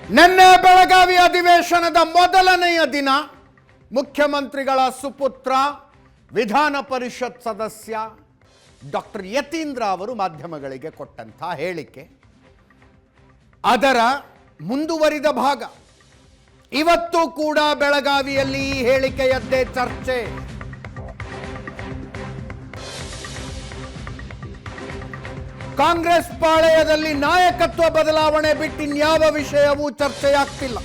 ನಿನ್ನೆ ಬೆಳಗಾವಿ ಅಧಿವೇಶನದ ಮೊದಲನೆಯ ದಿನ ಮುಖ್ಯಮಂತ್ರಿಗಳ ಸುಪುತ್ರ ವಿಧಾನ ಪರಿಷತ್ ಸದಸ್ಯ ಡಾಕ್ಟರ್ ಯತೀಂದ್ರ ಅವರು ಮಾಧ್ಯಮಗಳಿಗೆ ಕೊಟ್ಟಂತ ಹೇಳಿಕೆ, ಅದರ ಮುಂದುವರಿದ ಭಾಗ ಇವತ್ತು ಕೂಡ ಬೆಳಗಾವಿಯಲ್ಲಿ ಈ ಹೇಳಿಕೆಯದ್ದೇ ಚರ್ಚೆ. ಕಾಂಗ್ರೆಸ್ ಪಾಳೆಯದಲ್ಲಿ ನಾಯಕತ್ವ ಬದಲಾವಣೆ ಬಿಟ್ಟಿನ್ಯಾವ ವಿಷಯವೂ ಚರ್ಚೆಯಾಗ್ತಿಲ್ಲ.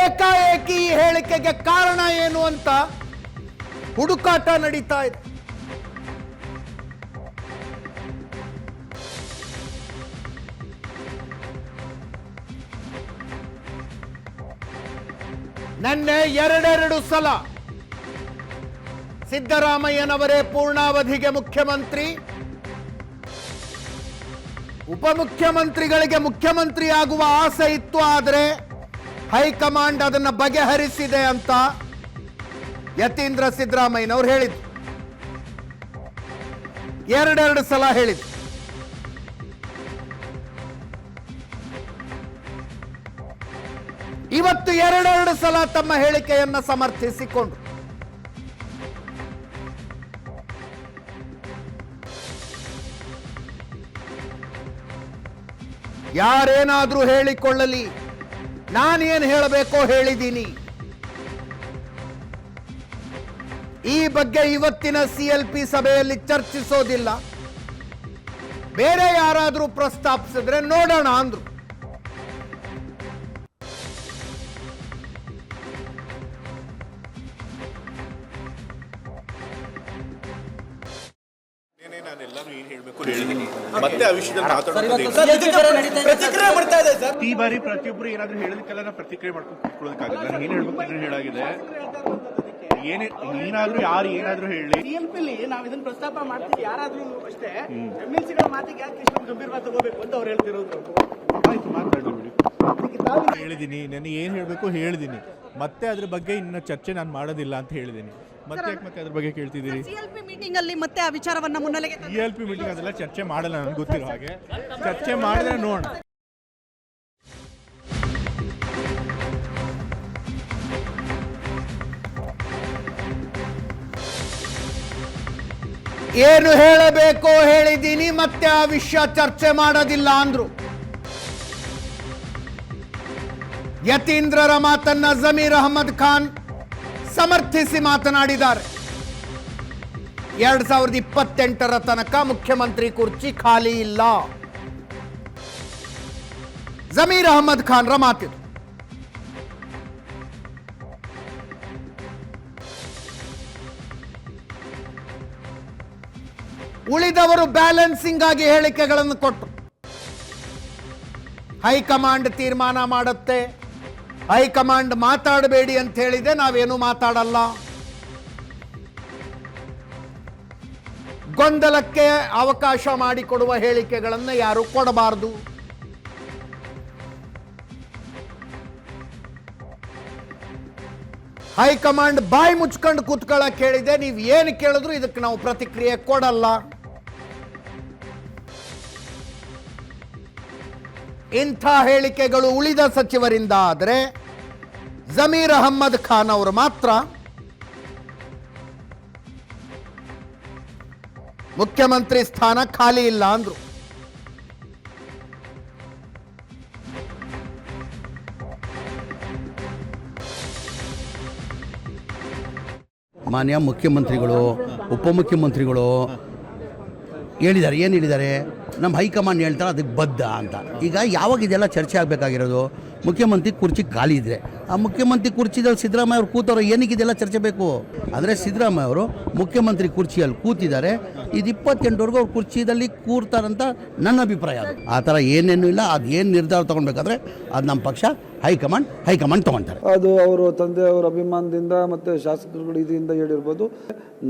ಏಕಾಏಕಿ ಈ ಹೇಳಿಕೆಗೆ ಕಾರಣ ಏನು ಅಂತ ಹುಡುಕಾಟ ನಡೀತಾ ಇದೆ. ನಿನ್ನೆ ಎರಡೆರಡು ಸಲ ಸಿದ್ದರಾಮಯ್ಯನವರೇ ಪೂರ್ಣಾವಧಿಗೆ ಮುಖ್ಯಮಂತ್ರಿ, ಉಪಮುಖ್ಯಮಂತ್ರಿಗಳಿಗೆ ಮುಖ್ಯಮಂತ್ರಿ ಆಗುವ ಆಸೆ ಇತ್ತು, ಆದರೆ ಹೈಕಮಾಂಡ್ ಅದನ್ನು ಬಗೆಹರಿಸಿದೆ ಅಂತ ಯತೀಂದ್ರ ಸಿದ್ದರಾಮಯ್ಯನವರು ಹೇಳಿದ್ರು. ಎರಡೆರಡು ಸಲ ಹೇಳಿದ್ರು. ಇವತ್ತು ಎರಡೆರಡು ಸಲ ತಮ್ಮ ಹೇಳಿಕೆಯನ್ನ ಸಮರ್ಥಿಸಿಕೊಂಡ್ರು. ಯಾರೇನಾದ್ರೂ ಹೇಳಿಕೊಳ್ಳಲಿ, ನಾನೇನು ಹೇಳಬೇಕೋ ಹೇಳಿದ್ದೀನಿ. ಈ ಬಗ್ಗೆ ಇವತ್ತಿನ ಸಿಎಲ್ಪಿ ಸಭೆಯಲ್ಲಿ ಚರ್ಚಿಸೋದಿಲ್ಲ, ಬೇರೆ ಯಾರಾದ್ರೂ ಪ್ರಸ್ತಾಪಿಸಿದ್ರೆ ನೋಡೋಣ ಅಂದ್ರು. ಮತ್ತೆ ಆ ವಿಷಯದಲ್ಲಿ ಈ ಬಾರಿ ಪ್ರತಿಯೊಬ್ಬರು ಏನಾದ್ರೂ ಹೇಳೋದಕ್ಕೆಲ್ಲ ನಾವು ಪ್ರತಿಕ್ರಿಯೆ ಮಾಡ್ಕೊಳ್ಳೋದಕ್ಕಾಗಲ್ಲ. ನಾನು ಏನ್ ಹೇಳ್ಬೇಕು ಹೇಳಾಗಿದೆ. ಏನಾದ್ರೂ ಯಾರು ಏನಾದ್ರೂ ಹೇಳಿ ಸಿಎಲ್ಪಿಲಿ ನಾವು ಇದನ್ನ ಪ್ರಸ್ತಾಪ ಮಾಡ್ತೀವಿ, ಯಾರಾದ್ರೂ ಅಷ್ಟೇ ಎಂಎಲ್ಸಿಗಳ ಮಾತಿಗೆ ಯಾಕೆ ಇಷ್ಟೊಂದು ಗಂಭೀರವಾಗಿ ತಗೋಬೇಕು ಅಂತ ಅವ್ರು ಹೇಳ್ತಿರೋದು. ಆಯ್ತು, ಮಾತಾಡೋದು ಹೇಳಿದೀನಿ. ನಾನು ಏನ್ ಹೇಳ್ಬೇಕು ಹೇಳಿದೀನಿ. ಮತ್ತೆ ಅದ್ರ ಬಗ್ಗೆ ಇನ್ನ ಚರ್ಚೆ ನಾನು ಮಾಡೋದಿಲ್ಲ ಅಂತ ಹೇಳಿದೀನಿ. ಮತ್ತೆ ಅದ್ರ ಬಗ್ಗೆ ಕೇಳ್ತಿದ್ದೀರಿ? ಸಿಎಲ್ಪಿ ಮೀಟಿಂಗ್ ಅಲ್ಲಿ ಮತ್ತೆ ಆ ವಿಚಾರವನ್ನ ಮುನ್ನೆಲೆಗೆ ಸಿಎಲ್ಪಿ ಮೀಟಿಂಗ್ ಅದೆಲ್ಲ ಚರ್ಚೆ ಮಾಡಲ್ಲ, ನನಗೆ ಗೊತ್ತಿರೋ ಹಾಗೆ. ಚರ್ಚೆ ಮಾಡಿದ್ರೆ ನೋಡೋಣ. ಏನು ಹೇಳಬೇಕೋ ಹೇಳಿದ್ದೀನಿ, ಮತ್ತೆ ಆ ವಿಷಯ ಚರ್ಚೆ ಮಾಡೋದಿಲ್ಲ ಅಂದ್ರು. ಯತೀಂದ್ರರ ಮಾತನ್ನ ಜಮೀರ್ ಅಹಮದ್ ಖಾನ್ ಸಮರ್ಥಿಸಿ ಮಾತನಾಡಿದ್ದಾರೆ. 2028ರ ತನಕ ಮುಖ್ಯಮಂತ್ರಿ ಕುರ್ಚಿ ಖಾಲಿ ಇಲ್ಲ. ಜಮೀರ್ ಅಹಮದ್ ಖಾನ್ರ ಮಾತಿದು. ಉಳಿದವರು ಬ್ಯಾಲೆನ್ಸಿಂಗ್ ಆಗಿ ಹೇಳಿಕೆಗಳನ್ನು ಕೊಟ್ಟರು. ಹೈಕಮಾಂಡ್ ತೀರ್ಮಾನ ಮಾಡುತ್ತೆ, ಹೈಕಮಾಂಡ್ ಮಾತಾಡಬೇಡಿ ಅಂತ ಹೇಳಿದೆ, ನಾವೇನು ಮಾತಾಡಲ್ಲ. ಗೊಂದಲಕ್ಕೆ ಅವಕಾಶ ಮಾಡಿಕೊಡುವ ಹೇಳಿಕೆಗಳನ್ನು ಯಾರು ಕೊಡಬಾರದು. ಹೈಕಮಾಂಡ್ ಬಾಯಿ ಮುಚ್ಕೊಂಡು ಕೂತ್ಕೊಳ್ಳಕ್ಕೆ ಹೇಳಿದೆ, ನೀವು ಏನು ಕೇಳಿದ್ರು ಇದಕ್ಕೆ ನಾವು ಪ್ರತಿಕ್ರಿಯೆ ಕೊಡಲ್ಲ. ಇಂಥ ಹೇಳಿಕೆಗಳು ಉಳಿದ ಸಚಿವರಿಂದ ಆದರೆ ಜಮೀರ್ ಅಹಮ್ಮದ್ ಖಾನ್ ಅವರು ಮಾತ್ರ ಮುಖ್ಯಮಂತ್ರಿ ಸ್ಥಾನ ಖಾಲಿ ಇಲ್ಲ ಅಂದ್ರು. ಮಾನ್ಯ ಮುಖ್ಯಮಂತ್ರಿಗಳು, ಉಪಮುಖ್ಯಮಂತ್ರಿಗಳು ಹೇಳಿದ್ದಾರೆ. ಏನು ಹೇಳಿದ್ದಾರೆ? ನಮ್ಮ ಹೈಕಮಾಂಡ್ ಹೇಳ್ತಾರೆ ಅದಕ್ಕೆ ಬದ್ಧ ಅಂತ. ಈಗ ಯಾವಾಗ ಇದೆಲ್ಲ ಚರ್ಚೆ ಆಗಬೇಕಾಗಿರೋದು? ಮುಖ್ಯಮಂತ್ರಿ ಕುರ್ಚಿ ಖಾಲಿ ಇದ್ದರೆ ಆ ಮುಖ್ಯಮಂತ್ರಿ ಕುರ್ಚಿದಲ್ಲಿ ಸಿದ್ದರಾಮಯ್ಯ ಅವರು ಕೂತವ್ರು, ಏನಕ್ಕೆ ಇದೆಲ್ಲ ಚರ್ಚೆ ಬೇಕು? ಆದರೆ ಸಿದ್ದರಾಮಯ್ಯ ಅವರು ಮುಖ್ಯಮಂತ್ರಿ ಕುರ್ಚಿಯಲ್ಲಿ ಕೂತಿದ್ದಾರೆ. ಇದು 28ವರೆಗೂ ಅವ್ರು ಕುರ್ಚಿದಲ್ಲಿ ಕೂರ್ತಾರಂತ ನನ್ನ ಅಭಿಪ್ರಾಯ. ಅದು ಆ ಥರ ಏನೇನು ಇಲ್ಲ. ಅದು ಏನು ನಿರ್ಧಾರ ತೊಗೊಳ್ಬೇಕಾದ್ರೆ ಅದು ನಮ್ಮ ಪಕ್ಷ ಹೈಕಮಾಂಡ್ ತೊಗೊಳ್ತಾರೆ. ಅದು ಅವರು ತಂದೆಯವರ ಅಭಿಮಾನದಿಂದ ಮತ್ತು ಶಾಸಕರುಗಳ ಇದರಿಂದ ಹೇಳಿರ್ಬೋದು.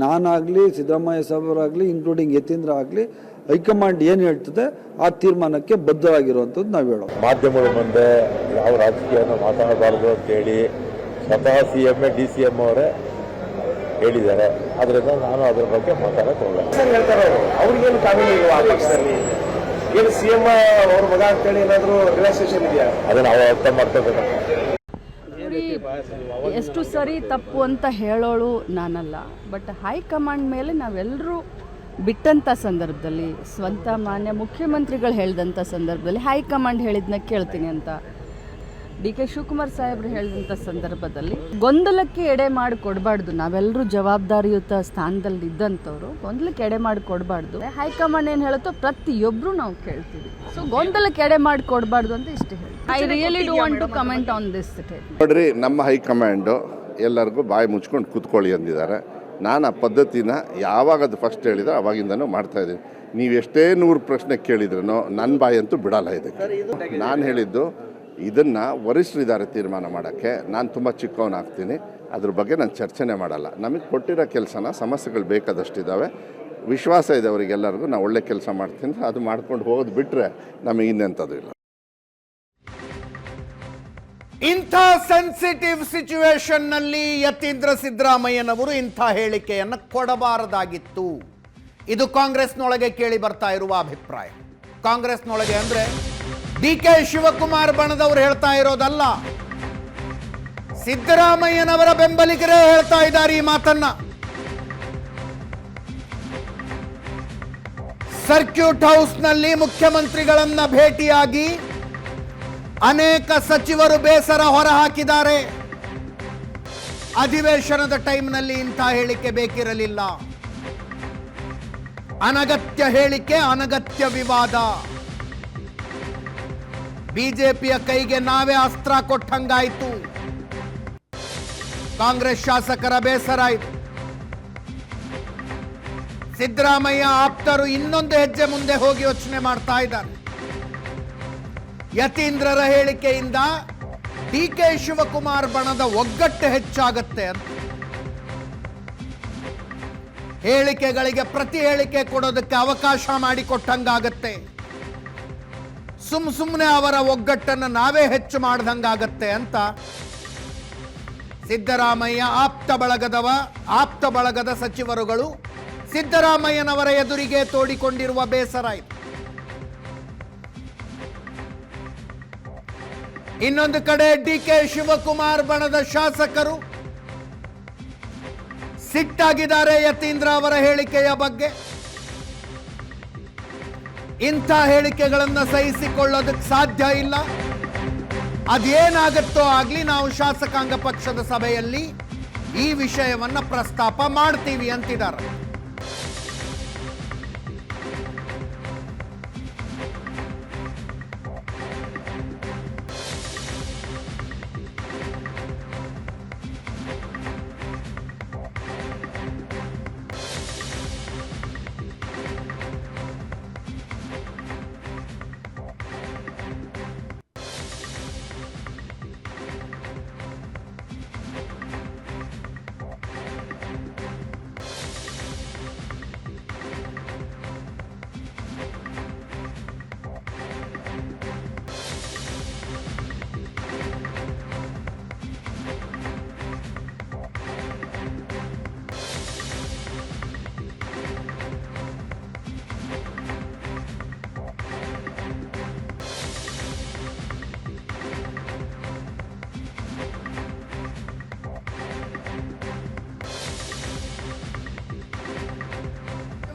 ನಾನಾಗಲಿ ಸಿದ್ದರಾಮಯ್ಯ ಸಾಹೇಬರಾಗಲಿ ಇನ್ಕ್ಲೂಡಿಂಗ್ ಯತೀಂದ್ರ ಆಗಲಿ ಹೈಕಮಾಂಡ್ ಏನು ಹೇಳ್ತದೆ ಆ ತೀರ್ಮಾನಕ್ಕೆ ಬದ್ಧವಾಗಿರುವಂಥದ್ದು ನಾವು ಹೇಳೋದು. ಮಾಧ್ಯಮದ ಮುಂದೆ ಯಾವ ರಾಜಕೀಯನ ಮಾತಾಡಬಾರ್ದು ಅಂತೇಳಿ ಸ್ವತಃ CM DCM ಅವರೇ ಹೇಳಿದ್ದಾರೆ. ಅದರಿಂದ ನಾನು ಅದ್ರ ಬಗ್ಗೆ ಮಾತಾಡಕ್ಕೆ ಹೋಗಲ್ಲ. ಹೇಳ್ತಾರೆ ಅವ್ರಿಗೇನು ಕಾನೂನು ಇಲ್ವಾ ಆ ಪಕ್ಷದಲ್ಲಿ? ಏನು CM ಅವ್ರ ಮಗ ಅಂತೇಳಿ ಏನಾದರೂ ರಿಲ್ಯಾಕ್ಸೇಷನ್ ಇದೆಯಾ? ಅದನ್ನ ನಾವು ಅರ್ಥ ಮಾಡ್ಕೋಬೇಕು. ಎಷ್ಟು ಸರಿ ತಪ್ಪು ಅಂತ ಹೇಳೋಳು ನಾನಲ್ಲ, ಬಟ್ ಹೈಕಮಾಂಡ್ ಮೇಲೆ ನಾವೆಲ್ಲರೂ ಬಿಟ್ಟಂಥ ಸಂದರ್ಭದಲ್ಲಿ, ಸ್ವಂತ ಮಾನ್ಯ ಮುಖ್ಯಮಂತ್ರಿಗಳು ಹೇಳಿದಂಥ ಸಂದರ್ಭದಲ್ಲಿ ಹೈಕಮಾಂಡ್ ಹೇಳಿದ್ನ ಕೇಳ್ತೀನಿ ಅಂತ DK ಶಿವಕುಮಾರ್ ಸಾಹೇಬ್ರು ಹೇಳಿದಂಥ ಸಂದರ್ಭದಲ್ಲಿ ಗೊಂದಲಕ್ಕೆ ಎಡೆ ಮಾಡಿ ಕೊಡಬಾರ್ದು. ನಾವೆಲ್ಲರೂ ಜವಾಬ್ದಾರಿಯುತ ಸ್ಥಾನದಲ್ಲಿ ಇದ್ದಂಥವ್ರು ಗೊಂದಲಕ್ಕೆ ಎಡೆ ಮಾಡಿ ಕೊಡಬಾರ್ದು. ಹೈಕಮಾಂಡ್ ಏನು ಹೇಳುತ್ತೋ ಪ್ರತಿಯೊಬ್ಬರು ನಾವು ಕೇಳ್ತೀವಿ. ಸೊ ಗೊಂದಲಕ್ಕೆ ಎಡೆ ಮಾಡಿ ಕೊಡಬಾರ್ದು ಅಂತ ಇಷ್ಟೇ ಹೇಳಿ. I really do want to comment on this. ನೋಡ್ರಿ, ನಮ್ಮ ಹೈಕಮಾಂಡು ಎಲ್ಲರಿಗೂ ಬಾಯಿ ಮುಚ್ಕೊಂಡು ಕೂತ್ಕೊಳ್ಳಿ ಅಂದಿದ್ದಾರೆ. ನಾನು ಆ ಪದ್ಧತಿನ ಯಾವಾಗ ಅದು ಫಸ್ಟ್ ಹೇಳಿದ್ರೆ ಅವಾಗಿಂದನೂ ಮಾಡ್ತಾಯಿದ್ದೀನಿ. ನೀವು ಎಷ್ಟೇ 100 ಪ್ರಶ್ನೆ ಕೇಳಿದ್ರೂ ನನ್ನ ಬಾಯಂತೂ ಬಿಡಲ್ಲ ಇದಕ್ಕೆ. ನಾನು ಹೇಳಿದ್ದು ಇದನ್ನು ವರಿಷ್ಠರಿದ್ದಾರೆ ತೀರ್ಮಾನ ಮಾಡೋಕ್ಕೆ. ನಾನು ತುಂಬ ಚಿಕ್ಕವನಾಗ್ತೀನಿ, ಅದ್ರ ಬಗ್ಗೆ ನಾನು ಚರ್ಚೆನೇ ಮಾಡಲ್ಲ. ನಮಗೆ ಕೊಟ್ಟಿರೋ ಕೆಲಸನ ಸಮಸ್ಯೆಗಳು ಬೇಕಾದಷ್ಟಿದ್ದಾವೆ, ವಿಶ್ವಾಸ ಇದೆ ಅವರಿಗೆಲ್ಲರಿಗೂ. ನಾವು ಒಳ್ಳೆ ಕೆಲಸ ಮಾಡ್ತೀನಿ, ಅದು ಮಾಡ್ಕೊಂಡು ಹೋಗೋದು ಬಿಟ್ಟರೆ ನಮಗೆ ಇನ್ನೆಂಥದ್ದು ಇಲ್ಲ. ಇಂಥ ಸೆನ್ಸಿಟಿವ್ ಸಿಚುವೇಶನ್ನಲ್ಲಿ ಯತೀಂದ್ರ ಸಿದ್ದರಾಮಯ್ಯನವರು ಇಂಥ ಹೇಳಿಕೆಯನ್ನು ಕೊಡಬಾರದಾಗಿತ್ತು. ಇದು ಕಾಂಗ್ರೆಸ್ನೊಳಗೆ ಕೇಳಿ ಬರ್ತಾ ಇರುವ ಅಭಿಪ್ರಾಯ. ಕಾಂಗ್ರೆಸ್ನೊಳಗೆ ಅಂದರೆ DK ಶಿವಕುಮಾರ್ ಬಣದವರು ಹೇಳ್ತಾ ಇರೋದಲ್ಲ, ಸಿದ್ದರಾಮಯ್ಯನವರ ಬೆಂಬಲಿಗರೇ ಹೇಳ್ತಾ ಇದ್ದಾರೆ ಈ ಮಾತನ್ನ. ಸರ್ಕ್ಯೂಟ್ ಹೌಸ್ನಲ್ಲಿ ಮುಖ್ಯಮಂತ್ರಿಗಳನ್ನ ಭೇಟಿಯಾಗಿ ಅನೇಕ ಸಚಿವರು ಬೇಸರ ಹೊರಹಾಕಿದ್ದಾರೆ. ಅಧಿವೇಶನದ ಟೈಮ್ನಲ್ಲಿ ಇಂಥ ಹೇಳಿಕೆ ಬೇಕಿರಲಿಲ್ಲ. ಅನಗತ್ಯ ಹೇಳಿಕೆ, ಅನಗತ್ಯ ವಿವಾದ. ಬಿಜೆಪಿಯ ಕೈಗೆ ನಾವೇ ಅಸ್ತ್ರ ಕೊಟ್ಟಂಗಾಯಿತು. ಕಾಂಗ್ರೆಸ್ ಶಾಸಕರ ಬೇಸರ ಆಯಿತು. ಸಿದ್ದರಾಮಯ್ಯ ಆಪ್ತರು ಇನ್ನೊಂದು ಹೆಜ್ಜೆ ಮುಂದೆ ಹೋಗಿ ಯೋಚನೆ ಮಾಡ್ತಾ ಇದ್ದಾರೆ. ಯತೀಂದ್ರರ ಹೇಳಿಕೆಯಿಂದ DK ಶಿವಕುಮಾರ್ ಬಣದ ಒಗ್ಗಟ್ಟು ಹೆಚ್ಚಾಗತ್ತೆ ಅಂತ. ಹೇಳಿಕೆಗಳಿಗೆ ಪ್ರತಿ ಹೇಳಿಕೆ ಕೊಡೋದಕ್ಕೆ ಅವಕಾಶ ಮಾಡಿಕೊಟ್ಟಂಗಾಗತ್ತೆ. ಸುಮ್ಮನೆ ಅವರ ಒಗ್ಗಟ್ಟನ್ನು ನಾವೇ ಹೆಚ್ಚು ಮಾಡ್ದಂಗಾಗತ್ತೆ ಅಂತ ಸಿದ್ದರಾಮಯ್ಯ ಆಪ್ತ ಬಳಗದ ಸಚಿವರುಗಳು ಸಿದ್ದರಾಮಯ್ಯನವರ ಎದುರಿಗೆ ತೋಡಿಕೊಂಡಿರುವ ಬೇಸರ ಇದು. ಇನ್ನೊಂದು ಕಡೆ DK ಶಿವಕುಮಾರ್ ಬಣದ ಶಾಸಕರು ಸಿಟ್ಟಾಗಿದ್ದಾರೆ ಯತೀಂದ್ರ ಅವರ ಹೇಳಿಕೆಯ ಬಗ್ಗೆ. ಇಂಥ ಹೇಳಿಕೆಗಳನ್ನು ಸಹಿಸಿಕೊಳ್ಳೋದಕ್ಕೆ ಸಾಧ್ಯ ಇಲ್ಲ. ಅದೇನಾಗುತ್ತೋ ಆಗಲಿ, ನಾವು ಶಾಸಕಾಂಗ ಪಕ್ಷದ ಸಭೆಯಲ್ಲಿ ಈ ವಿಷಯವನ್ನ ಪ್ರಸ್ತಾಪ ಮಾಡ್ತೀವಿ ಅಂತಿದ್ದಾರೆ.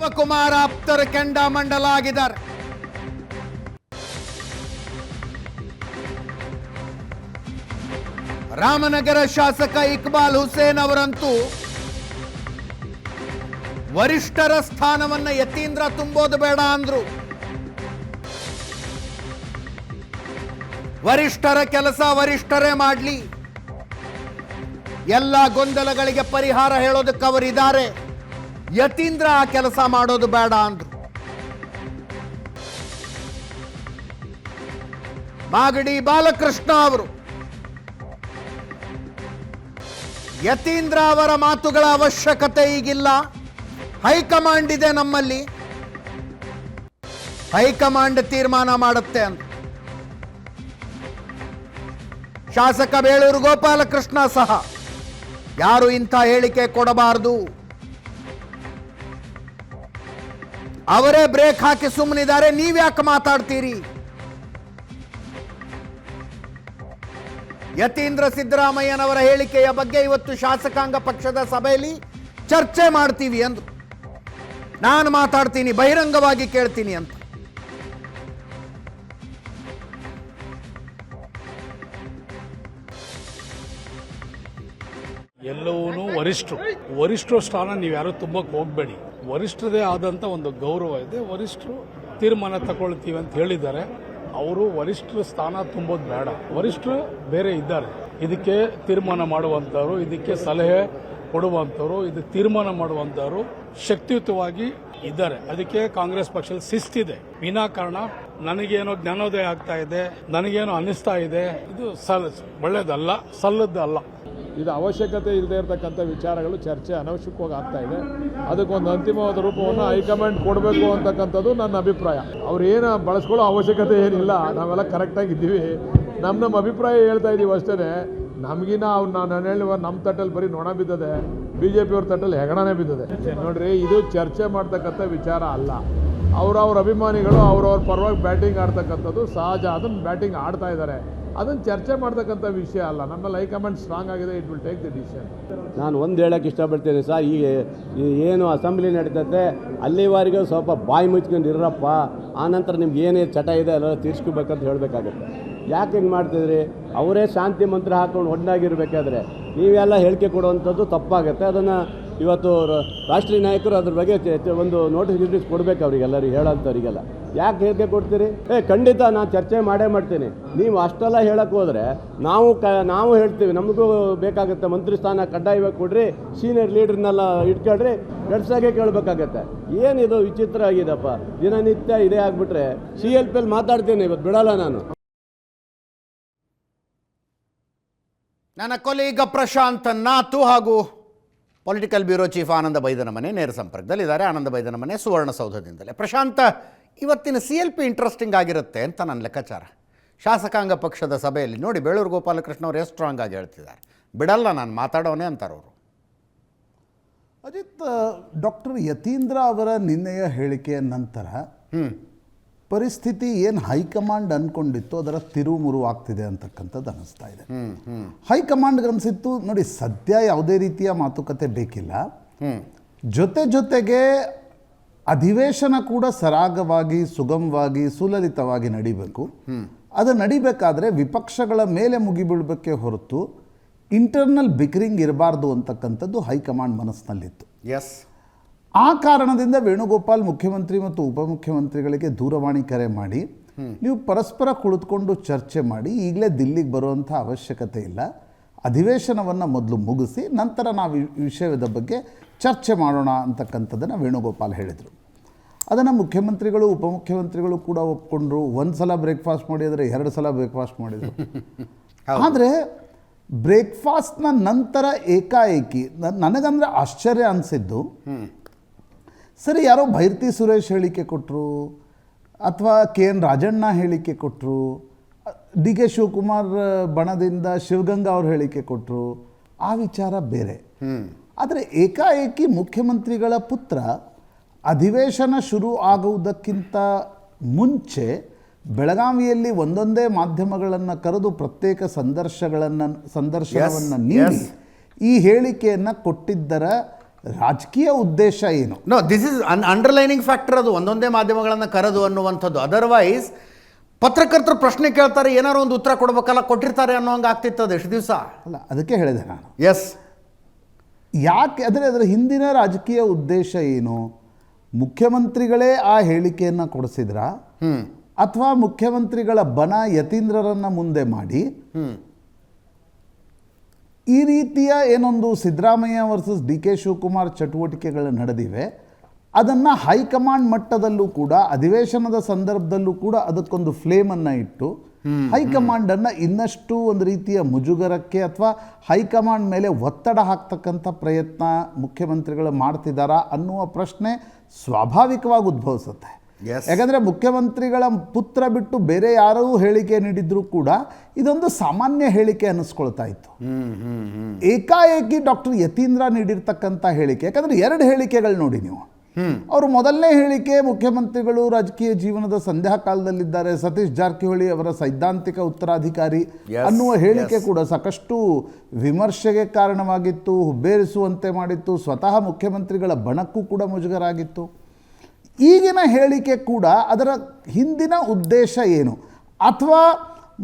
ಶಿವಕುಮಾರ್ ಆಪ್ತರ ಕೆಂಡಾಮಂಡಲ ಆಗಿದ್ದಾರೆ. ರಾಮನಗರ ಶಾಸಕ ಇಕ್ಬಾಲ್ ಹುಸೇನ್ ಅವರಂತೂ ವರಿಷ್ಠರ ಸ್ಥಾನವನ್ನ ಯತೀಂದ್ರ ತುಂಬೋದು ಬೇಡ ಅಂದ್ರು. ವರಿಷ್ಠರ ಕೆಲಸ ವರಿಷ್ಠರೇ ಮಾಡಲಿ, ಎಲ್ಲ ಗೊಂದಲಗಳಿಗೆ ಪರಿಹಾರ ಹೇಳೋದಕ್ಕೆ ಅವರಿದ್ದಾರೆ, ಯತೀಂದ್ರ ಆ ಕೆಲಸ ಮಾಡೋದು ಬೇಡ ಅಂದ್ರು. ಮಾಗಡಿ ಬಾಲಕೃಷ್ಣ ಅವರು ಯತೀಂದ್ರ ಅವರ ಮಾತುಗಳ ಅವಶ್ಯಕತೆ ಈಗಿಲ್ಲ, ಹೈಕಮಾಂಡ್ ಇದೆ ನಮ್ಮಲ್ಲಿ, ಹೈಕಮಾಂಡ್ ತೀರ್ಮಾನ ಮಾಡುತ್ತೆ ಅಂತ. ಶಾಸಕ ಬೇಳೂರು ಗೋಪಾಲಕೃಷ್ಣ ಸಹ ಯಾರು ಇಂಥ ಹೇಳಿಕೆ ಕೊಡಬಾರದು, ಅವರೇ ಬ್ರೇಕ್ ಹಾಕಿ ಸುಮ್ಮನಿದ್ದಾರೆ, ನೀವ್ಯಾಕೆ ಮಾತಾಡ್ತೀರಿ? ಯತೀಂದ್ರ ಸಿದ್ದರಾಮಯ್ಯನವರ ಹೇಳಿಕೆಯ ಬಗ್ಗೆ ಇವತ್ತು ಶಾಸಕಾಂಗ ಪಕ್ಷದ ಸಭೆಯಲ್ಲಿ ಚರ್ಚೆ ಮಾಡ್ತೀವಿ ಅಂದ್ರು. ನಾನು ಮಾತಾಡ್ತೀನಿ, ಬಹಿರಂಗವಾಗಿ ಕೇಳ್ತೀನಿ ಅಂತ. ಎಲ್ಲವೂ ವರಿಷ್ಠರ ಸ್ಥಾನ ನೀವು ಯಾರು ತುಂಬಕ್ಕೆ ಹೋಗಬೇಡಿ. ವರಿಷ್ಠರದೇ ಆದಂಥ ಒಂದು ಗೌರವ ಇದೆ. ವರಿಷ್ಠರು ತೀರ್ಮಾನ ತಗೊಳ್ತೀವಿ ಅಂತ ಹೇಳಿದ್ದಾರೆ. ಅವರು ವರಿಷ್ಠರ ಸ್ಥಾನ ತುಂಬೋದು ಬೇಡ. ವರಿಷ್ಠರು ಬೇರೆ ಇದ್ದಾರೆ. ಇದಕ್ಕೆ ತೀರ್ಮಾನ ಮಾಡುವಂಥವ್ರು, ಇದಕ್ಕೆ ಸಲಹೆ ಕೊಡುವಂಥವ್ರು, ಇದಕ್ಕೆ ತೀರ್ಮಾನ ಮಾಡುವಂಥವ್ರು ಶಕ್ತಿಯುತವಾಗಿ ಇದ್ದಾರೆ. ಅದಕ್ಕೆ ಕಾಂಗ್ರೆಸ್ ಪಕ್ಷದ ಶಿಸ್ತಿದೆ. ವಿನಾಕಾರಣ ನನಗೇನೋ ಜ್ಞಾನೋದಯ ಆಗ್ತಾ ಇದೆ, ನನಗೇನೋ ಅನ್ನಿಸ್ತಾ ಇದೆ, ಇದು ಒಳ್ಳೇದಲ್ಲ, ಸಲ್ಲದ್ದಲ್ಲ. ಇದು ಅವಶ್ಯಕತೆ ಇಲ್ಲದೆ ಇರತಕ್ಕಂಥ ವಿಚಾರಗಳು ಚರ್ಚೆ ಅನವಶ್ಯಕವಾಗಿ ಆಗ್ತಾ ಇದೆ. ಅದಕ್ಕೊಂದು ಅಂತಿಮವಾದ ರೂಪವನ್ನು ಹೈಕಮಾಂಡ್ ಕೊಡಬೇಕು ಅಂತಕ್ಕಂಥದ್ದು ನನ್ನ ಅಭಿಪ್ರಾಯ. ಅವ್ರು ಏನು ಬಳಸ್ಕೊಳ್ಳೋ ಅವಶ್ಯಕತೆ ಏನಿಲ್ಲ, ನಾವೆಲ್ಲ ಕರೆಕ್ಟಾಗಿ ಇದ್ದೀವಿ. ನಮ್ಮ ಅಭಿಪ್ರಾಯ ಹೇಳ್ತಾ ಇದ್ದೀವಿ ಅಷ್ಟೇ. ನಮಗಿನ್ನ ನಾನು ಹೇಳುವ ನಮ್ಮ ತಟ್ಟಲ್ಲಿ ಬರೀ ನೊಣ ಬಿದ್ದದೆ, BJP ಅವ್ರ ತಟ್ಟಲ್ಲಿ ಹೆಗಣನೇ ಬಿದ್ದದೆ. ನೋಡ್ರಿ, ಇದು ಚರ್ಚೆ ಮಾಡ್ತಕ್ಕಂಥ ವಿಚಾರ ಅಲ್ಲ. ಅವ್ರವ್ರ ಅಭಿಮಾನಿಗಳು ಅವ್ರವ್ರ ಪರವಾಗಿ ಬ್ಯಾಟಿಂಗ್ ಆಡ್ತಕ್ಕಂಥದ್ದು ಸಹಜ. ಅದನ್ನು ಬ್ಯಾಟಿಂಗ್ ಆಡ್ತಾ ಇದ್ದಾರೆ, ಅದನ್ನು ಚರ್ಚೆ ಮಾಡ್ತಕ್ಕಂಥ ವಿಷಯ ಅಲ್ಲ. ನಮ್ಮಲ್ಲಿ ಹೈಕಮಾಂಡ್ ಸ್ಟ್ರಾಂಗ್ ಆಗಿದೆ, it will take the decision. ನಾನು ಒಂದು ಹೇಳೋಕ್ಕೆ ಇಷ್ಟಪಡ್ತೀನಿ ಸರ್, ಈ ಏನು ಅಸೆಂಬ್ಲಿ ನಡೀತದೆ ಅಲ್ಲಿವರೆಗೂ ಸ್ವಲ್ಪ ಬಾಯಿ ಮುಚ್ಕೊಂಡು ಇರಪ್ಪ. ಆನಂತರ ನಿಮ್ಗೆ ಏನೇ ಚಟ ಇದೆ ಎಲ್ಲ ತೀರ್ಸ್ಕೋಬೇಕಂತ ಹೇಳಬೇಕಾಗತ್ತೆ. ಯಾಕೆ ಹಿಂಗೆ ಮಾಡ್ತಿದ್ರಿ? ಅವರೇ ಶಾಂತಿ ಮಂತ್ರ ಹಾಕೊಂಡು ಒಣ್ಣಾಗಿರ್ಬೇಕಾದ್ರೆ ನೀವೆಲ್ಲ ಹೇಳಿಕೆ ಕೊಡುವಂಥದ್ದು ತಪ್ಪಾಗುತ್ತೆ. ಅದನ್ನು ಇವತ್ತು ರಾಷ್ಟ್ರೀಯ ನಾಯಕರು ಅದ್ರ ಬಗ್ಗೆ ಒಂದು ನೋಟಿಸ್ ಕೊಡಬೇಕು ಅವರಿಗೆಲ್ಲರಿಗೆ, ಹೇಳೋಂಥವ್ರಿಗೆಲ್ಲ. ಯಾಕೆ ಹೇಳಿಕೆ ಕೊಡ್ತೀರಿ? ಖಂಡಿತ ನಾನು ಚರ್ಚೆ ಮಾಡ್ತೀನಿ. ನೀವು ಅಷ್ಟೆಲ್ಲ ಹೇಳಕ್ಕೆ ಹೋದರೆ ನಾವು ಹೇಳ್ತೀವಿ, ನಮಗೂ ಬೇಕಾಗುತ್ತೆ ಮಂತ್ರಿ ಸ್ಥಾನ ಕಡ್ಡಾಯವಾಗಿ ಕೊಡ್ರಿ, ಸೀನಿಯರ್ ಲೀಡ್ರನ್ನೆಲ್ಲ ಇಟ್ಕೊಳ್ರಿ, ಗಡ್ಸಾಗೆ ಕೇಳಬೇಕಾಗತ್ತೆ. ಏನಿದು ವಿಚಿತ್ರ ಆಗಿದೆಪ್ಪ, ದಿನನಿತ್ಯ ಇದೇ ಆಗಿಬಿಟ್ರೆ CLPಯಲ್ಲಿ ಮಾತಾಡ್ತೀನಿ, ಇವತ್ತು ಬಿಡಲ್ಲ ನಾನು. ನನ್ನ ಕೊಲೀಗ ಪ್ರಶಾಂತ್ ನಾತು ಹಾಗೂ ಪೊಲಿಟಿಕಲ್ ಬ್ಯೂರೋ ಚೀಫ್ ಆನಂದ ಬೈದನಮನೆ ನೇರ ಸಂಪರ್ಕದಲ್ಲಿದ್ದಾರೆ. ಆನಂದ ಬೈದನಮನೆ ಸುವರ್ಣಸೌಧದಿಂದಲೇ. ಪ್ರಶಾಂತ್, ಇವತ್ತಿನ CLP ಇಂಟ್ರೆಸ್ಟಿಂಗ್ ಆಗಿರುತ್ತೆ ಅಂತ ನನ್ನ ಲೆಕ್ಕಾಚಾರ. ಶಾಸಕಾಂಗ ಪಕ್ಷದ ಸಭೆಯಲ್ಲಿ ನೋಡಿ, ಬೇಳೂರು ಗೋಪಾಲಕೃಷ್ಣ ಅವರು ಎಷ್ಟು ಸ್ಟ್ರಾಂಗ್ ಆಗಿ ಹೇಳ್ತಿದ್ದಾರೆ, ಬಿಡಲ್ಲ ನಾನು ಮಾತಾಡೋನೇ ಅಂತಾರವರು. ಅಜಿತ್, ಡಾಕ್ಟರ್ ಯತೀಂದ್ರ ಅವರ ನಿನ್ನೆಯ ಹೇಳಿಕೆಯ ನಂತರ ಪರಿಸ್ಥಿತಿ ಏನು ಹೈಕಮಾಂಡ್ ಅಂದ್ಕೊಂಡಿತ್ತು ಅದರ ತಿರುಮುರು ಆಗ್ತಿದೆ ಅಂತಕ್ಕಂಥದ್ದು ಅನ್ನಿಸ್ತಾ ಇದೆ. ಹೈಕಮಾಂಡ್ಗೆ ಅನಿಸಿತ್ತು, ನೋಡಿ ಸದ್ಯ ಯಾವುದೇ ರೀತಿಯ ಮಾತುಕತೆ ಬೇಕಿಲ್ಲ, ಜೊತೆಗೆ ಅಧಿವೇಶನ ಕೂಡ ಸರಾಗವಾಗಿ, ಸುಗಮವಾಗಿ, ಸುಲಲಿತವಾಗಿ ನಡಿಬೇಕು. ಅದು ನಡಿಬೇಕಾದ್ರೆ ವಿಪಕ್ಷಗಳ ಮೇಲೆ ಮುಗಿಬೀಳಬೇಕೇ ಹೊರತು ಇಂಟರ್ನಲ್ ಬಿಕರಿಂಗ್ ಇರಬಾರ್ದು ಅಂತಕ್ಕಂಥದ್ದು ಹೈಕಮಾಂಡ್ ಮನಸ್ಸಿನಲ್ಲಿತ್ತು. ಎಸ್, ಆ ಕಾರಣದಿಂದ ವೇಣುಗೋಪಾಲ್ ಮುಖ್ಯಮಂತ್ರಿ ಮತ್ತು ಉಪಮುಖ್ಯಮಂತ್ರಿಗಳಿಗೆ ದೂರವಾಣಿ ಕರೆ ಮಾಡಿ, ನೀವು ಪರಸ್ಪರ ಕುಳಿತುಕೊಂಡು ಚರ್ಚೆ ಮಾಡಿ, ಈಗಲೇ ದಿಲ್ಲಿಗೆ ಬರುವಂಥ ಅವಶ್ಯಕತೆ ಇಲ್ಲ, ಅಧಿವೇಶನವನ್ನು ಮೊದಲು ಮುಗಿಸಿ ನಂತರ ನಾವು ಈ ವಿಷಯದ ಬಗ್ಗೆ ಚರ್ಚೆ ಮಾಡೋಣ ಅಂತಕ್ಕಂಥದ್ದನ್ನು ವೇಣುಗೋಪಾಲ್ ಹೇಳಿದರು. ಅದನ್ನು ಮುಖ್ಯಮಂತ್ರಿಗಳು ಉಪಮುಖ್ಯಮಂತ್ರಿಗಳು ಕೂಡ ಒಪ್ಕೊಂಡ್ರು. ಒಂದು ಸಲ ಬ್ರೇಕ್ಫಾಸ್ಟ್ ಮಾಡಿದರೆ 2 ಸಲ ಬ್ರೇಕ್ಫಾಸ್ಟ್ ಮಾಡಿದರು. ಆದರೆ ಬ್ರೇಕ್ಫಾಸ್ಟ್ನ ನಂತರ ಏಕಾಏಕಿ ನನಗಂದರೆ ಆಶ್ಚರ್ಯ ಅನಿಸಿದ್ದು, ಸರಿ ಯಾರೋ ಭೈರತಿ ಸುರೇಶ್ ಹೇಳಿಕೆ ಕೊಟ್ಟರು, ಅಥವಾ KN ರಾಜಣ್ಣ ಹೇಳಿಕೆ ಕೊಟ್ಟರು, DK ಶಿವಕುಮಾರ್ ಬಣದಿಂದ ಶಿವಗಂಗಾ ಅವ್ರು ಹೇಳಿಕೆ ಕೊಟ್ಟರು, ಆ ವಿಚಾರ ಬೇರೆ. ಆದರೆ ಏಕಾಏಕಿ ಮುಖ್ಯಮಂತ್ರಿಗಳ ಪುತ್ರ ಅಧಿವೇಶನ ಶುರು ಆಗುವುದಕ್ಕಿಂತ ಮುಂಚೆ ಬೆಳಗಾವಿಯಲ್ಲಿ ಒಂದೊಂದೇ ಮಾಧ್ಯಮಗಳನ್ನು ಕರೆದು ಪ್ರತ್ಯೇಕ ಸಂದರ್ಶನವನ್ನು ನೀಡಿ ಈ ಹೇಳಿಕೆಯನ್ನು ಕೊಟ್ಟಿದ್ದರ ರಾಜಕೀಯ ಉದ್ದೇಶ ಏನು? No, this is underlining factor. ಅದು ಒಂದೊಂದೇ ಮಾಧ್ಯಮಗಳನ್ನು ಕರೆದು ಅನ್ನುವಂಥದ್ದು. ಅದರ್ವೈಸ್ ಪತ್ರಕರ್ತರು ಪ್ರಶ್ನೆ ಕೇಳ್ತಾರೆ, ಏನಾರು ಒಂದು ಉತ್ತರ ಕೊಡಬೇಕಲ್ಲ, ಕೊಟ್ಟಿರ್ತಾರೆ ಅನ್ನೋ ಹಂಗೆ ಆಗ್ತಿರ್ತದೆ ಎಷ್ಟು ದಿವಸ. ಅಲ್ಲ, ಅದಕ್ಕೆ ಹೇಳಿದೆ ನಾನು. ಎಸ್, ಯಾಕೆ ಅಂದರೆ ಅದರ ಹಿಂದಿನ ರಾಜಕೀಯ ಉದ್ದೇಶ ಏನು? ಮುಖ್ಯಮಂತ್ರಿಗಳೇ ಆ ಹೇಳಿಕೆಯನ್ನು ಕೊಡಿಸಿದ್ರ, ಅಥವಾ ಮುಖ್ಯಮಂತ್ರಿಗಳ ಬನ ಯತೀಂದ್ರರನ್ನು ಮುಂದೆ ಮಾಡಿ ಈ ರೀತಿಯ ಏನೊಂದು ಸಿದ್ದರಾಮಯ್ಯ ವರ್ಸಸ್ DK ಶಿವಕುಮಾರ್ ಚಟುವಟಿಕೆಗಳು ನಡೆದಿವೆ, ಅದನ್ನು ಹೈಕಮಾಂಡ್ ಮಟ್ಟದಲ್ಲೂ ಕೂಡ ಅಧಿವೇಶನದ ಸಂದರ್ಭದಲ್ಲೂ ಕೂಡ ಅದಕ್ಕೊಂದು ಫ್ಲೇಮನ್ನು ಇಟ್ಟು ಹೈಕಮಾಂಡನ್ನು ಇನ್ನಷ್ಟು ಒಂದು ರೀತಿಯ ಮುಜುಗರಕ್ಕೆ ಅಥವಾ ಹೈಕಮಾಂಡ್ ಮೇಲೆ ಒತ್ತಡ ಹಾಕ್ತಕ್ಕಂಥ ಪ್ರಯತ್ನ ಮುಖ್ಯಮಂತ್ರಿಗಳು ಮಾಡ್ತಿದ್ದಾರಾ ಅನ್ನುವ ಪ್ರಶ್ನೆ ಸ್ವಾಭಾವಿಕವಾಗಿ ಉದ್ಭವಿಸುತ್ತೆ. ಯಾಕಂದರೆ ಮುಖ್ಯಮಂತ್ರಿಗಳ ಪುತ್ರ ಬಿಟ್ಟು ಬೇರೆ ಯಾರೂ ಹೇಳಿಕೆ ನೀಡಿದ್ರು ಕೂಡ ಇದೊಂದು ಸಾಮಾನ್ಯ ಹೇಳಿಕೆ ಅನ್ನಿಸ್ಕೊಳ್ತಾ ಇತ್ತು. ಏಕಾಏಕಿ ಡಾಕ್ಟರ್ ಯತೀಂದ್ರ ನೀಡಿರ್ತಕ್ಕಂಥ ಹೇಳಿಕೆ, ಯಾಕಂದರೆ 2 ಹೇಳಿಕೆಗಳು ನೋಡಿ ನೀವು. ಅವರು ಮೊದಲನೇ ಹೇಳಿಕೆ, ಮುಖ್ಯಮಂತ್ರಿಗಳು ರಾಜಕೀಯ ಜೀವನದ ಸಂಧ್ಯಾ ಕಾಲದಲ್ಲಿದ್ದಾರೆ, ಸತೀಶ್ ಜಾರಕಿಹೊಳಿ ಅವರ ಸೈದ್ಧಾಂತಿಕ ಉತ್ತರಾಧಿಕಾರಿ ಅನ್ನುವ ಹೇಳಿಕೆ ಕೂಡ ಸಾಕಷ್ಟು ವಿಮರ್ಶೆಗೆ ಕಾರಣವಾಗಿತ್ತು, ಹುಬ್ಬೇರಿಸುವಂತೆ ಮಾಡಿತ್ತು, ಸ್ವತಃ ಮುಖ್ಯಮಂತ್ರಿಗಳ ಬಣಕ್ಕೂ ಕೂಡ ಮುಜುಗರ ಆಗಿತ್ತು. ಈಗಿನ ಹೇಳಿಕೆ ಕೂಡ ಅದರ ಹಿಂದಿನ ಉದ್ದೇಶ ಏನು, ಅಥವಾ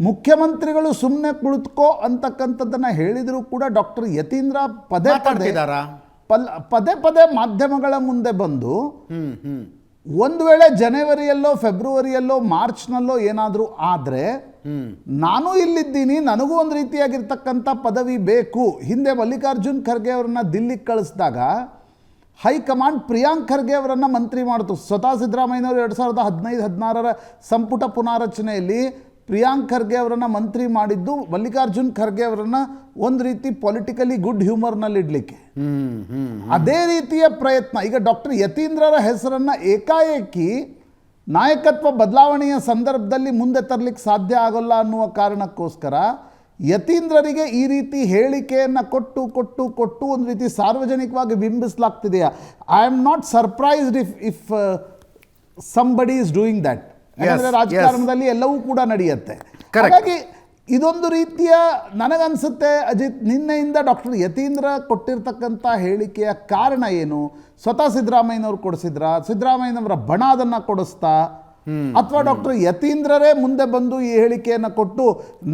ಮುಖ್ಯಮಂತ್ರಿಗಳು ಸುಮ್ಮನೆ ಕುಳಿತುಕೋ ಅಂತಕ್ಕಂಥದ್ದನ್ನು ಹೇಳಿದರೂ ಕೂಡ ಡಾಕ್ಟರ್ ಯತೀಂದ್ರ ಪದೇ ಪದೇ ಮಾಧ್ಯಮಗಳ ಮುಂದೆ ಬಂದು ಒಂದು ವೇಳೆ ಜನವರಿಯಲ್ಲೋ ಫೆಬ್ರವರಿಯಲ್ಲೋ ಮಾರ್ಚ್ನಲ್ಲೋ ಏನಾದರೂ ಆದರೆ ನಾನು ಇಲ್ಲಿದ್ದೀನಿ, ನನಗೂ ಒಂದು ರೀತಿಯಾಗಿರ್ತಕ್ಕಂಥ ಪದವಿ ಬೇಕು. ಹಿಂದೆ ಮಲ್ಲಿಕಾರ್ಜುನ್ ಖರ್ಗೆ ಅವರನ್ನ ದಿಲ್ಲಿಗೆ ಕಳಿಸಿದಾಗ ಹೈಕಮಾಂಡ್ ಪ್ರಿಯಾಂಕ್ ಖರ್ಗೆ ಅವರನ್ನು ಮಂತ್ರಿ ಮಾಡಿತು. ಸ್ವತಃ ಸಿದ್ದರಾಮಯ್ಯನವರು 2015-16 ಸಂಪುಟ ಪುನಾರಚನೆಯಲ್ಲಿ ಪ್ರಿಯಾಂಕ್ ಖರ್ಗೆ ಅವರನ್ನು ಮಂತ್ರಿ ಮಾಡಿದ್ದು ಮಲ್ಲಿಕಾರ್ಜುನ್ ಖರ್ಗೆ ಅವರನ್ನು ಒಂದು ರೀತಿ ಪೊಲಿಟಿಕಲಿ ಗುಡ್ ಹ್ಯೂಮರ್ನಲ್ಲಿ ಇಡಲಿಕ್ಕೆ. ಅದೇ ರೀತಿಯ ಪ್ರಯತ್ನ ಈಗ ಡಾಕ್ಟರ್ ಯತೀಂದ್ರರ ಹೆಸರನ್ನು ಏಕಾಏಕಿ ನಾಯಕತ್ವ ಬದಲಾವಣೆಯ ಸಂದರ್ಭದಲ್ಲಿ ಮುಂದೆ ತರಲಿಕ್ಕೆ ಸಾಧ್ಯ ಆಗೋಲ್ಲ ಅನ್ನುವ ಕಾರಣಕ್ಕೋಸ್ಕರ ಯತೀಂದ್ರರಿಗೆ ಈ ರೀತಿ ಹೇಳಿಕೆಯನ್ನು ಕೊಟ್ಟು ಒಂದು ರೀತಿ ಸಾರ್ವಜನಿಕವಾಗಿ ಬಿಂಬಿಸಲಾಗ್ತಿದೆಯಾ? I am not surprised if somebody is doing that. ಯಾಕಂದರೆ ರಾಜಕಾರಣದಲ್ಲಿ ಎಲ್ಲವೂ ಕೂಡ ನಡೆಯುತ್ತೆ. ಹಾಗಾಗಿ ಇದೊಂದು ರೀತಿಯ, ನನಗನ್ಸುತ್ತೆ ಅಜಿತ್, ನಿನ್ನೆಯಿಂದ ಡಾಕ್ಟರ್ ಯತೀಂದ್ರ ಕೊಟ್ಟಿರ್ತಕ್ಕಂಥ ಹೇಳಿಕೆಯ ಕಾರಣ ಏನು? ಸ್ವತಃ ಸಿದ್ದರಾಮಯ್ಯನವರು ಕೊಡಿಸಿದ್ರಾ, ಸಿದ್ದರಾಮಯ್ಯನವರ ಬಣ ಅದನ್ನು ಕೊಡಿಸ್ತಾ, ಅಥವಾ ಡಾಕ್ಟರ್ ಯತೀಂದ್ರರೇ ಮುಂದೆ ಬಂದು ಈ ಹೇಳಿಕೆಯನ್ನು ಕೊಟ್ಟು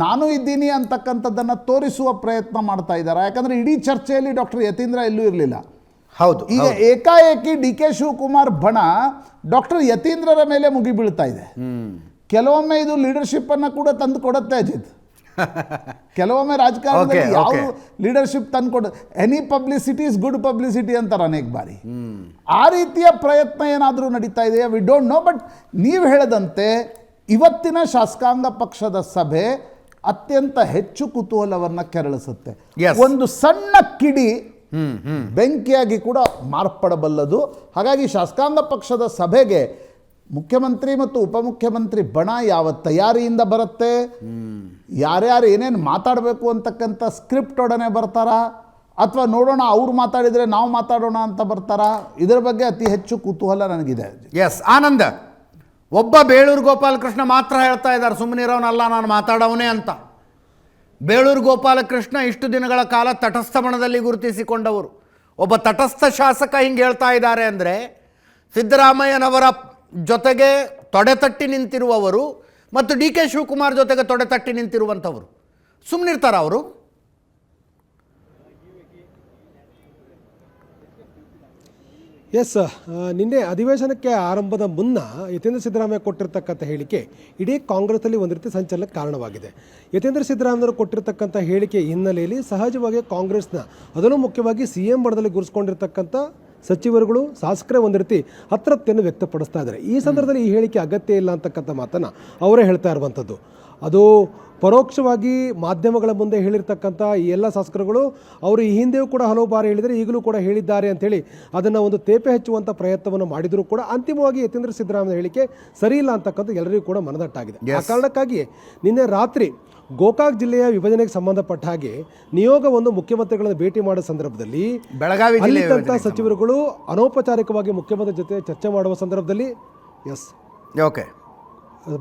ನಾನು ಇದ್ದೀನಿ ಅಂತಕ್ಕಂಥದ್ದನ್ನು ತೋರಿಸುವ ಪ್ರಯತ್ನ ಮಾಡ್ತಾ ಇದ್ದಾರೆ? ಯಾಕಂದರೆ ಇಡೀ ಚರ್ಚೆಯಲ್ಲಿ ಡಾಕ್ಟರ್ ಯತೀಂದ್ರ ಎಲ್ಲೂ ಇರಲಿಲ್ಲ. ಹೌದು. ಈಗ ಏಕಾಏಕಿ DK ಶಿವಕುಮಾರ್ ಬಣ ಡಾಕ್ಟರ್ ಯತೀಂದ್ರರ ಮೇಲೆ ಮುಗಿ ಬೀಳ್ತಾ ಇದೆ. ಕೆಲವೊಮ್ಮೆ ಇದು ಲೀಡರ್ಶಿಪ್ ಅನ್ನು ಕೂಡ ತಂದು ಕೊಡುತ್ತೆ ಅಜಿತ್. ಕೆಲವೊಮ್ಮೆ ರಾಜಕಾರಣದಲ್ಲಿ ಯಾವ ಲೀಡರ್ಶಿಪ್ ತಂದು ಕೊಡ, any publicity is good publicity ಅಂತಾರೆ ಅನೇಕ ಬಾರಿ. ಆ ರೀತಿಯ ಪ್ರಯತ್ನ ಏನಾದರೂ ನಡೀತಾ ಇದೆಯಾ? We don't know. ಬಟ್ ನೀವು ಹೇಳದಂತೆ ಇವತ್ತಿನ ಶಾಸಕಾಂಗ ಪಕ್ಷದ ಸಭೆ ಅತ್ಯಂತ ಹೆಚ್ಚು ಕುತೂಹಲವನ್ನು ಕೆರಳಿಸುತ್ತೆ. ಒಂದು ಸಣ್ಣ ಕಿಡಿ ಬೆಂಕಿಯಾಗಿ ಕೂಡ ಮಾರ್ಪಡಬಲ್ಲದು. ಹಾಗಾಗಿ ಶಾಸಕಾಂಗ ಪಕ್ಷದ ಸಭೆಗೆ ಮುಖ್ಯಮಂತ್ರಿ ಮತ್ತು ಉಪಮುಖ್ಯಮಂತ್ರಿ ಬಣ ಯಾವ ತಯಾರಿಯಿಂದ ಬರುತ್ತೆ, ಯಾರ್ಯಾರು ಏನೇನು ಮಾತಾಡಬೇಕು ಅಂತಕ್ಕಂಥ ಸ್ಕ್ರಿಪ್ಟ್ ಒಡನೆ ಬರ್ತಾರಾ, ಅಥವಾ ನೋಡೋಣ ಅವ್ರು ಮಾತಾಡಿದರೆ ನಾವು ಮಾತಾಡೋಣ ಅಂತ ಬರ್ತಾರಾ? ಇದರ ಬಗ್ಗೆ ಅತಿ ಹೆಚ್ಚು ಕುತೂಹಲ ನನಗಿದೆ. ಎಸ್ ಆನಂದ್, ಒಬ್ಬ ಬೇಳೂರು ಗೋಪಾಲಕೃಷ್ಣ ಮಾತ್ರ ಹೇಳ್ತಾ ಇದ್ದಾರೆ ಸುಮ್ಮನಿರೋನಲ್ಲ ನಾನು ಮಾತಾಡೋನೇ ಅಂತ. ಬೇಳೂರು ಗೋಪಾಲಕೃಷ್ಣ ಇಷ್ಟು ದಿನಗಳ ಕಾಲ ತಟಸ್ಥ ಬಣದಲ್ಲಿ ಗುರುತಿಸಿಕೊಂಡವರು. ಒಬ್ಬ ತಟಸ್ಥ ಶಾಸಕ ಹಿಂಗೆ ಹೇಳ್ತಾ ಇದ್ದಾರೆ ಅಂದರೆ ಸಿದ್ದರಾಮಯ್ಯನವರ ಜೊತೆಗೆ ತೊಡೆತಟ್ಟಿ ನಿಂತಿರುವವರು ಮತ್ತು DK ಶಿವಕುಮಾರ್ ಜೊತೆಗೆ ತೊಡೆತಟ್ಟಿ ನಿಂತಿರುವಂಥವರು ಸುಮ್ಮನಿರ್ತಾರ ಅವರು? ಎಸ್, ನಿನ್ನೆ ಅಧಿವೇಶನಕ್ಕೆ ಆರಂಭದ ಮುನ್ನ ಯತೀಂದ್ರ ಸಿದ್ದರಾಮಯ್ಯ ಕೊಟ್ಟಿರ್ತಕ್ಕಂಥ ಹೇಳಿಕೆ ಇಡೀ ಕಾಂಗ್ರೆಸ್ನಲ್ಲಿ ಒಂದು ರೀತಿ ಸಂಚಲನಕ್ಕೆ ಕಾರಣವಾಗಿದೆ. ಯತೀಂದ್ರ ಸಿದ್ದರಾಮಯ್ಯವರು ಕೊಟ್ಟಿರ್ತಕ್ಕಂಥ ಹೇಳಿಕೆ ಹಿನ್ನೆಲೆಯಲ್ಲಿ ಸಹಜವಾಗಿ ಕಾಂಗ್ರೆಸ್ನ, ಅದರಲ್ಲೂ ಮುಖ್ಯವಾಗಿ CM ಬಣದಲ್ಲಿ ಗುರುಸ್ಕೊಂಡಿರ್ತಕ್ಕಂಥ ಸಚಿವರುಗಳು, ಶಾಸಕರೇ ಒಂದು ರೀತಿ ಅತೃಪ್ತಿಯನ್ನು ವ್ಯಕ್ತಪಡಿಸ್ತಾ ಇದ್ದಾರೆ. ಈ ಸಂದರ್ಭದಲ್ಲಿ ಈ ಹೇಳಿಕೆ ಅಗತ್ಯ ಇಲ್ಲ ಅಂತಕ್ಕಂಥ ಮಾತನ್ನು ಅವರೇ ಹೇಳ್ತಾ ಇರುವಂಥದ್ದು. ಅದು ಪರೋಕ್ಷವಾಗಿ ಮಾಧ್ಯಮಗಳ ಮುಂದೆ ಹೇಳಿರ್ತಕ್ಕಂಥ ಈ ಎಲ್ಲ ಶಾಸಕರುಗಳು ಅವರು ಈ ಹಿಂದೆಯೂ ಕೂಡ ಹಲವು ಬಾರಿ ಹೇಳಿದರೆ, ಈಗಲೂ ಕೂಡ ಹೇಳಿದ್ದಾರೆ ಅಂಥೇಳಿ ಅದನ್ನು ಒಂದು ತೇಪೆ ಹಚ್ಚುವಂಥ ಪ್ರಯತ್ನವನ್ನು ಮಾಡಿದರೂ ಕೂಡ ಅಂತಿಮವಾಗಿ ಯತೀಂದ್ರ ಸಿದ್ದರಾಮಯ್ಯ ಹೇಳಿಕೆ ಸರಿ ಇಲ್ಲ ಅಂತಕ್ಕಂಥ ಎಲ್ಲರಿಗೂ ಕೂಡ ಮನದಟ್ಟಾಗಿದೆ. ಆ ಕಾರಣಕ್ಕಾಗಿಯೇ ನಿನ್ನೆ ರಾತ್ರಿ ಗೋಕಾಕ್ ಜಿಲ್ಲೆಯ ವಿಭಜನೆಗೆ ಸಂಬಂಧಪಟ್ಟ ಹಾಗೆ ನಿಯೋಗ ಒಂದು ಮುಖ್ಯಮಂತ್ರಿಗಳನ್ನು ಭೇಟಿ ಮಾಡೋ ಸಂದರ್ಭದಲ್ಲಿ ಅಲ್ಲಿದ್ದಂಥ ಸಚಿವರುಗಳು ಅನೌಪಚಾರಿಕವಾಗಿ ಮುಖ್ಯಮಂತ್ರಿ ಜೊತೆ ಚರ್ಚೆ ಮಾಡುವ ಸಂದರ್ಭದಲ್ಲಿ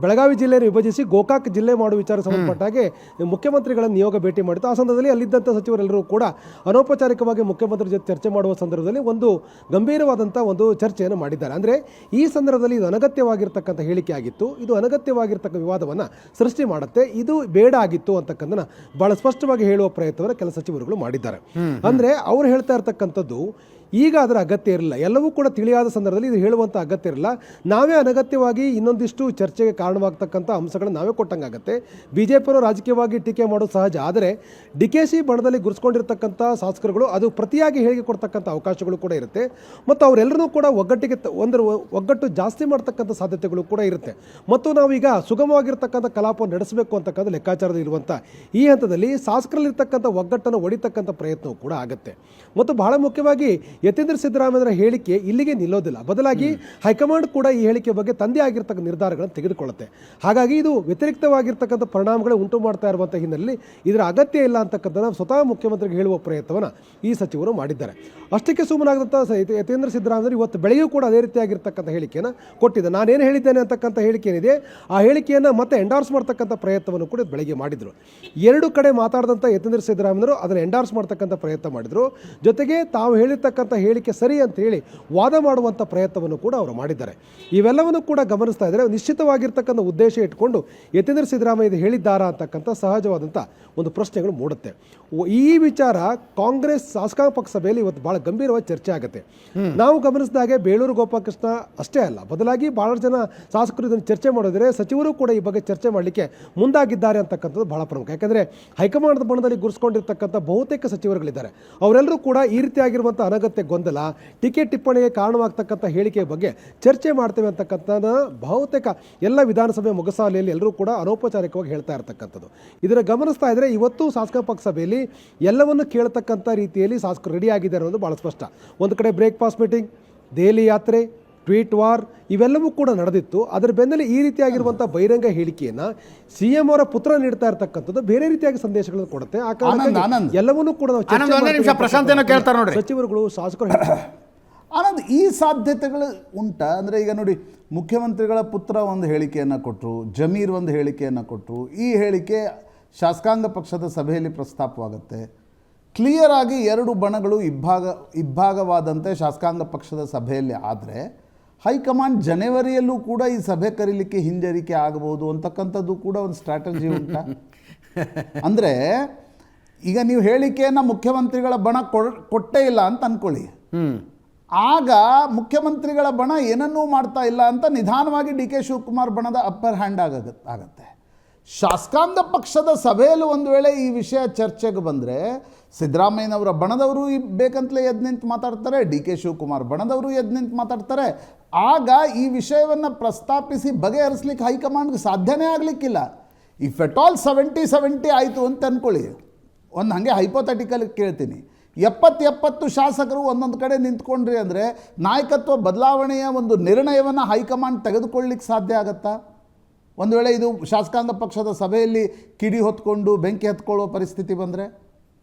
ಬೆಳಗಾವಿ ಜಿಲ್ಲೆಯನ್ನು ವಿಭಜಿಸಿ ಗೋಕಾಕ್ ಜಿಲ್ಲೆ ಮಾಡುವ ವಿಚಾರ ಸಂಬಂಧಪಟ್ಟ ಹಾಗೆ ಮುಖ್ಯಮಂತ್ರಿಗಳನ್ನು ನಿಯೋಗ ಭೇಟಿ ಮಾಡಿತು. ಆ ಸಂದರ್ಭದಲ್ಲಿ ಅಲ್ಲಿದ್ದಂಥ ಸಚಿವರೆಲ್ಲರೂ ಕೂಡ ಅನೌಪಚಾರಿಕವಾಗಿ ಮುಖ್ಯಮಂತ್ರಿ ಜೊತೆ ಚರ್ಚೆ ಮಾಡುವ ಸಂದರ್ಭದಲ್ಲಿ ಒಂದು ಗಂಭೀರವಾದಂಥ ಒಂದು ಚರ್ಚೆಯನ್ನು ಮಾಡಿದ್ದಾರೆ. ಅಂದರೆ ಈ ಸಂದರ್ಭದಲ್ಲಿ ಇದು ಅನಗತ್ಯವಾಗಿರ್ತಕ್ಕಂಥ ಹೇಳಿಕೆ ಆಗಿತ್ತು, ಇದು ಅನಗತ್ಯವಾಗಿರ್ತಕ್ಕ ವಿವಾದವನ್ನು ಸೃಷ್ಟಿ ಮಾಡುತ್ತೆ, ಇದು ಬೇಡ ಆಗಿತ್ತು ಅಂತಕ್ಕಂಥನ್ನ ಬಹಳ ಸ್ಪಷ್ಟವಾಗಿ ಹೇಳುವ ಪ್ರಯತ್ನವನ್ನು ಕೆಲ ಸಚಿವರುಗಳು ಮಾಡಿದ್ದಾರೆ. ಅಂದರೆ ಅವರು ಹೇಳ್ತಾ ಇರ್ತಕ್ಕಂಥದ್ದು ಈಗ ಅದರ ಅಗತ್ಯ ಇರಲಿಲ್ಲ, ಎಲ್ಲವೂ ಕೂಡ ತಿಳಿಯಾದ ಸಂದರ್ಭದಲ್ಲಿ ಇದು ಹೇಳುವಂಥ ಅಗತ್ಯ ಇರಲಿಲ್ಲ. ನಾವೇ ಅನಗತ್ಯವಾಗಿ ಇನ್ನೊಂದಿಷ್ಟು ಚರ್ಚೆಗೆ ಕಾರಣವಾಗ್ತಕ್ಕಂಥ ಅಂಶಗಳನ್ನು ನಾವೇ ಕೊಟ್ಟಂಗಾಗತ್ತೆ. BJP ರಾಜಕೀಯವಾಗಿ ಟೀಕೆ ಮಾಡೋದು ಸಹಜ, ಆದರೆ DKC ಬಣದಲ್ಲಿ ಗುರುಸ್ಕೊಂಡಿರ್ತಕ್ಕಂಥ ಶಾಸಕರುಗಳು ಅದು ಪ್ರತಿಯಾಗಿ ಹೇಳಿಕೆ ಕೊಡ್ತಕ್ಕಂಥ ಅವಕಾಶಗಳು ಕೂಡ ಇರುತ್ತೆ. ಮತ್ತು ಅವರೆಲ್ಲರೂ ಕೂಡ ಒಗ್ಗಟ್ಟು ಜಾಸ್ತಿ ಮಾಡ್ತಕ್ಕಂಥ ಸಾಧ್ಯತೆಗಳು ಕೂಡ ಇರುತ್ತೆ. ಮತ್ತು ನಾವೀಗ ಸುಗಮವಾಗಿರ್ತಕ್ಕಂಥ ಕಲಾಪವನ್ನು ನಡೆಸಬೇಕು ಅಂತಕ್ಕಂಥ ಲೆಕ್ಕಾಚಾರದಲ್ಲಿ ಇರುವಂಥ ಈ ಹಂತದಲ್ಲಿ ಶಾಸಕರಲ್ಲಿರ್ತಕ್ಕಂಥ ಒಗ್ಗಟ್ಟನ್ನು ಒಡಿತಕ್ಕಂಥ ಪ್ರಯತ್ನವೂ ಕೂಡ ಆಗುತ್ತೆ. ಮತ್ತು ಬಹಳ ಮುಖ್ಯವಾಗಿ ಯತೀಂದ್ರ ಸಿದ್ದರಾಮಯ್ಯರ ಹೇಳಿಕೆ ಇಲ್ಲಿಗೆ ನಿಲ್ಲೋದಿಲ್ಲ. ಬದಲಾಗಿ ಹೈಕಮಾಂಡ್ ಕೂಡ ಈ ಹೇಳಿಕೆ ಬಗ್ಗೆ ತಂದೆ ಆಗಿರ್ತಕ್ಕಂಥ ನಿರ್ಧಾರಗಳನ್ನು ತೆಗೆದುಕೊಳ್ಳುತ್ತೆ. ಹಾಗಾಗಿ ಇದು ವ್ಯತಿರಿಕ್ತವಾಗಿರ್ತಕ್ಕಂಥ ಪರಿಣಾಮಗಳೇ ಉಂಟು ಮಾಡ್ತಾ ಇರುವಂಥ ಹಿನ್ನೆಲೆಯಲ್ಲಿ ಇದರ ಅಗತ್ಯ ಇಲ್ಲ ಅಂತಕ್ಕಂಥದ್ದು ಸ್ವತಃ ಮುಖ್ಯಮಂತ್ರಿಗೆ ಹೇಳುವ ಪ್ರಯತ್ನವನ್ನು ಈ ಸಚಿವರು ಮಾಡಿದ್ದಾರೆ. ಅಷ್ಟಕ್ಕೆ ಸುಮ್ಮನಾಗದಂಥ ಯತೀಂದ್ರ ಸಿದ್ದರಾಮಯ್ಯ ಇವತ್ತು ಬೆಳೆಯೂ ಕೂಡ ಅದೇ ರೀತಿಯಾಗಿರ್ತಕ್ಕಂಥ ಹೇಳಿಕೆಯನ್ನು ಕೊಟ್ಟಿದ್ದೆ. ನಾನೇನು ಹೇಳಿದ್ದೇನೆ ಅಂತಕ್ಕಂಥ ಹೇಳಿಕೆ ಏನಿದೆ ಆ ಹೇಳಿಕೆಯನ್ನು ಮತ್ತೆ ಎಂಡಾರ್ಸ್ ಮಾಡ್ತಕ್ಕಂಥ ಪ್ರಯತ್ನವನ್ನು ಕೂಡ ಬೆಳಗ್ಗೆ ಮಾಡಿದರು. ಎರಡು ಕಡೆ ಮಾತಾಡಿದಂಥ ಯತೀಂದ್ರ ಸಿದ್ದರಾಮಯ್ಯರು ಅದನ್ನು ಎಂಡಾರ್ಸ್ ಮಾಡ್ತಕ್ಕಂಥ ಪ್ರಯತ್ನ ಮಾಡಿದರು. ಜೊತೆಗೆ ತಾವು ಹೇಳಿರ್ತಕ್ಕಂಥ ಹೇಳಿಕೆ ಸರಿ ಅಂತ ಹೇಳಿ ವಾದ ಮಾಡುವಂಥ ಪ್ರಯತ್ನವನ್ನು ಕೂಡ ಅವರು ಮಾಡಿದ್ದಾರೆ. ಇವೆಲ್ಲವನ್ನು ಕೂಡ ಗಮನಿಸ್ತಾ ಇದ್ದಾರೆ. ನಿಶ್ಚಿತವಾಗಿರ್ತಕ್ಕಂಥ ಉದ್ದೇಶ ಇಟ್ಕೊಂಡು ಯತೀಂದ್ರ ಸಿದ್ದರಾಮಯ್ಯ ಇದು ಹೇಳಿದ್ದಾರಾ ಅಂತಕ್ಕಂಥ ಸಹಜವಾದಂಥ ಒಂದು ಪ್ರಶ್ನೆಗಳು ಮೂಡುತ್ತೆ. ಈ ವಿಚಾರ ಕಾಂಗ್ರೆಸ್ ಶಾಸಕಾಂಗ ಪಕ್ಷ ಸಭೆಯಲ್ಲಿ ಇವತ್ತು ಭಾಳ ಗಂಭೀರವಾಗಿ ಚರ್ಚೆ ಆಗುತ್ತೆ. ನಾವು ಗಮನಿಸಿದಾಗೆ ಬೇಳೂರು ಗೋಪಾಲಕೃಷ್ಣ ಅಷ್ಟೇ ಅಲ್ಲ, ಬದಲಾಗಿ ಬಹಳಷ್ಟು ಜನ ಶಾಸಕರು ಇದನ್ನು ಚರ್ಚೆ ಮಾಡಿದರೆ ಸಚಿವರು ಕೂಡ ಈ ಬಗ್ಗೆ ಚರ್ಚೆ ಮಾಡಲಿಕ್ಕೆ ಮುಂದಾಗಿದ್ದಾರೆ ಅಂತಕ್ಕಂಥದ್ದು ಬಹಳ ಪ್ರಮುಖ. ಯಾಕಂದರೆ ಹೈಕಮಾಂಡ್ ಬಣದಲ್ಲಿ ಗುರುಸ್ಕೊಂಡಿರ್ತಕ್ಕಂಥ ಬಹುತೇಕ ಸಚಿವರುಗಳಿದ್ದಾರೆ. ಅವರೆಲ್ಲರೂ ಕೂಡ ಈ ರೀತಿಯಾಗಿರುವಂಥ ಅನಗತ್ಯ ಗೊಂದಲ, ಟೀಕೆ ಟಿಪ್ಪಣಿಗೆ ಕಾರಣವಾಗ್ತಕ್ಕಂಥ ಹೇಳಿಕೆಯ ಬಗ್ಗೆ ಚರ್ಚೆ ಮಾಡ್ತೇವೆ ಅಂತಕ್ಕಂಥದ್ದು ಬಹುತೇಕ ಎಲ್ಲ ವಿಧಾನಸಭೆ ಮೊಗಸಾಲೆಯಲ್ಲಿ ಎಲ್ಲರೂ ಕೂಡ ಅನೌಪಚಾರಿಕವಾಗಿ ಹೇಳ್ತಾ ಇರ್ತಕ್ಕಂಥದ್ದು. ಇದನ್ನು ಗಮನಿಸ್ತಾ ಇದ್ದರೆ ಇವತ್ತು ಶಾಸಕಾಂಗ ಪಕ್ಷ ಸಭೆಯಲ್ಲಿ ಎಲ್ಲವನ್ನು ಕೇಳತಕ್ಕಂಥ ರೀತಿಯಲ್ಲಿ ಶಾಸಕರು ರೆಡಿ ಆಗಿದ್ದಾರೆ ಅನ್ನೋದು ಭಾಳ ಸ್ಪಷ್ಟ. ಒಂದು ಕಡೆ ಬ್ರೇಕ್ಫಾಸ್ಟ್ ಮೀಟಿಂಗ್, ದೆಹಲಿ ಯಾತ್ರೆ, ಟ್ವೀಟ್ ವಾರ್ ಇವೆಲ್ಲವೂ ಕೂಡ ನಡೆದಿತ್ತು. ಅದರ ಬೆನ್ನಲ್ಲೇ ಈ ರೀತಿಯಾಗಿರುವಂಥ ಬಹಿರಂಗ ಹೇಳಿಕೆಯನ್ನು CM ಅವರ ಪುತ್ರ ನೀಡ್ತಾ ಇರ್ತಕ್ಕಂಥದ್ದು ಬೇರೆ ರೀತಿಯಾಗಿ ಸಂದೇಶಗಳನ್ನು ಕೊಡುತ್ತೆ. ಆ ಕಾರಣ ಎಲ್ಲವನ್ನೂ ಕೂಡ ನಾವು ಸಚಿವರುಗಳು ಶಾಸಕರು ಆನಂದ್, ಈ ಸಾಧ್ಯತೆಗಳು ಉಂಟಾ? ಅಂದರೆ ಈಗ ನೋಡಿ, ಮುಖ್ಯಮಂತ್ರಿಗಳ ಪುತ್ರ ಒಂದು ಹೇಳಿಕೆಯನ್ನು ಕೊಟ್ಟರು, ಜಮೀರ್ ಒಂದು ಹೇಳಿಕೆಯನ್ನು ಕೊಟ್ಟರು. ಈ ಹೇಳಿಕೆ ಶಾಸಕಾಂಗ ಪಕ್ಷದ ಸಭೆಯಲ್ಲಿ ಪ್ರಸ್ತಾಪವಾಗುತ್ತೆ. ಕ್ಲಿಯರ್ ಆಗಿ ಎರಡು ಬಣಗಳು ಇಬ್ಬಾಗವಾದಂತೆ ಶಾಸಕಾಂಗ ಪಕ್ಷದ ಸಭೆಯಲ್ಲಿ ಆದರೆ ಹೈಕಮಾಂಡ್ ಜನವರಿಯಲ್ಲೂ ಕೂಡ ಈ ಸಭೆ ಕರೀಲಿಕ್ಕೆ ಹಿಂಜರಿಕೆ ಆಗಬಹುದು ಅಂತಕ್ಕಂಥದ್ದು ಕೂಡ ಒಂದು ಸ್ಟ್ರಾಟಜಿ ಉಂಟಾ? ಅಂದರೆ ಈಗ ನೀವು ಹೇಳಿಕೆಯನ್ನು ಮುಖ್ಯಮಂತ್ರಿಗಳ ಬಣ ಕೊಟ್ಟೇ ಇಲ್ಲ ಅಂತ ಅಂದ್ಕೊಳ್ಳಿ, ಆಗ ಮುಖ್ಯಮಂತ್ರಿಗಳ ಬಣ ಏನನ್ನೂ ಮಾಡ್ತಾ ಇಲ್ಲ ಅಂತ ನಿಧಾನವಾಗಿ DK ಶಿವಕುಮಾರ್ ಬಣದ ಅಪ್ಪರ್ ಹ್ಯಾಂಡ್ ಆಗತ್ತೆ. ಶಾಸಕಾಂಗ ಪಕ್ಷದ ಸಭೆಯಲ್ಲಿ ಒಂದು ವೇಳೆ ಈ ವಿಷಯ ಚರ್ಚೆಗೆ ಬಂದರೆ ಸಿದ್ದರಾಮಯ್ಯನವರ ಬಣದವರು ಬೇಕಂತಲೇ ಎದ್ದು ನಿಂತು ಮಾತಾಡ್ತಾರೆ, DK ಶಿವಕುಮಾರ್ ಬಣದವರು ಎದ್ದು ನಿಂತು ಮಾತಾಡ್ತಾರೆ. ಆಗ ಈ ವಿಷಯವನ್ನು ಪ್ರಸ್ತಾಪಿಸಿ ಬಗೆಹರಿಸ್ಲಿಕ್ಕೆ ಹೈಕಮಾಂಡ್ಗೆ ಸಾಧ್ಯನೇ ಆಗಲಿಕ್ಕಿಲ್ಲ. ಇಫ್ ಎಟ್ ಆಲ್ 70-70 ಆಯಿತು ಅಂತ ಅಂದ್ಕೊಳ್ಳಿ, ಒಂದು ಹಾಗೆ ಹೈಪೋಥೆಟಿಕಲ್ ಕೇಳ್ತೀನಿ, 70 ಶಾಸಕರು ಒಂದೊಂದು ಕಡೆ ನಿಂತ್ಕೊಂಡ್ರಿ ಅಂದರೆ ನಾಯಕತ್ವ ಬದಲಾವಣೆಯ ಒಂದು ನಿರ್ಣಯವನ್ನು ಹೈಕಮಾಂಡ್ ತೆಗೆದುಕೊಳ್ಳಿಕ್ಕೆ ಸಾಧ್ಯ ಆಗತ್ತಾ? ಒಂದು ವೇಳೆ ಇದು ಶಾಸಕಾಂಗ ಪಕ್ಷದ ಸಭೆಯಲ್ಲಿ ಕಿಡಿ ಹೊತ್ಕೊಂಡು ಬೆಂಕಿ ಹತ್ಕೊಳ್ಳೋ ಪರಿಸ್ಥಿತಿ ಬಂದರೆ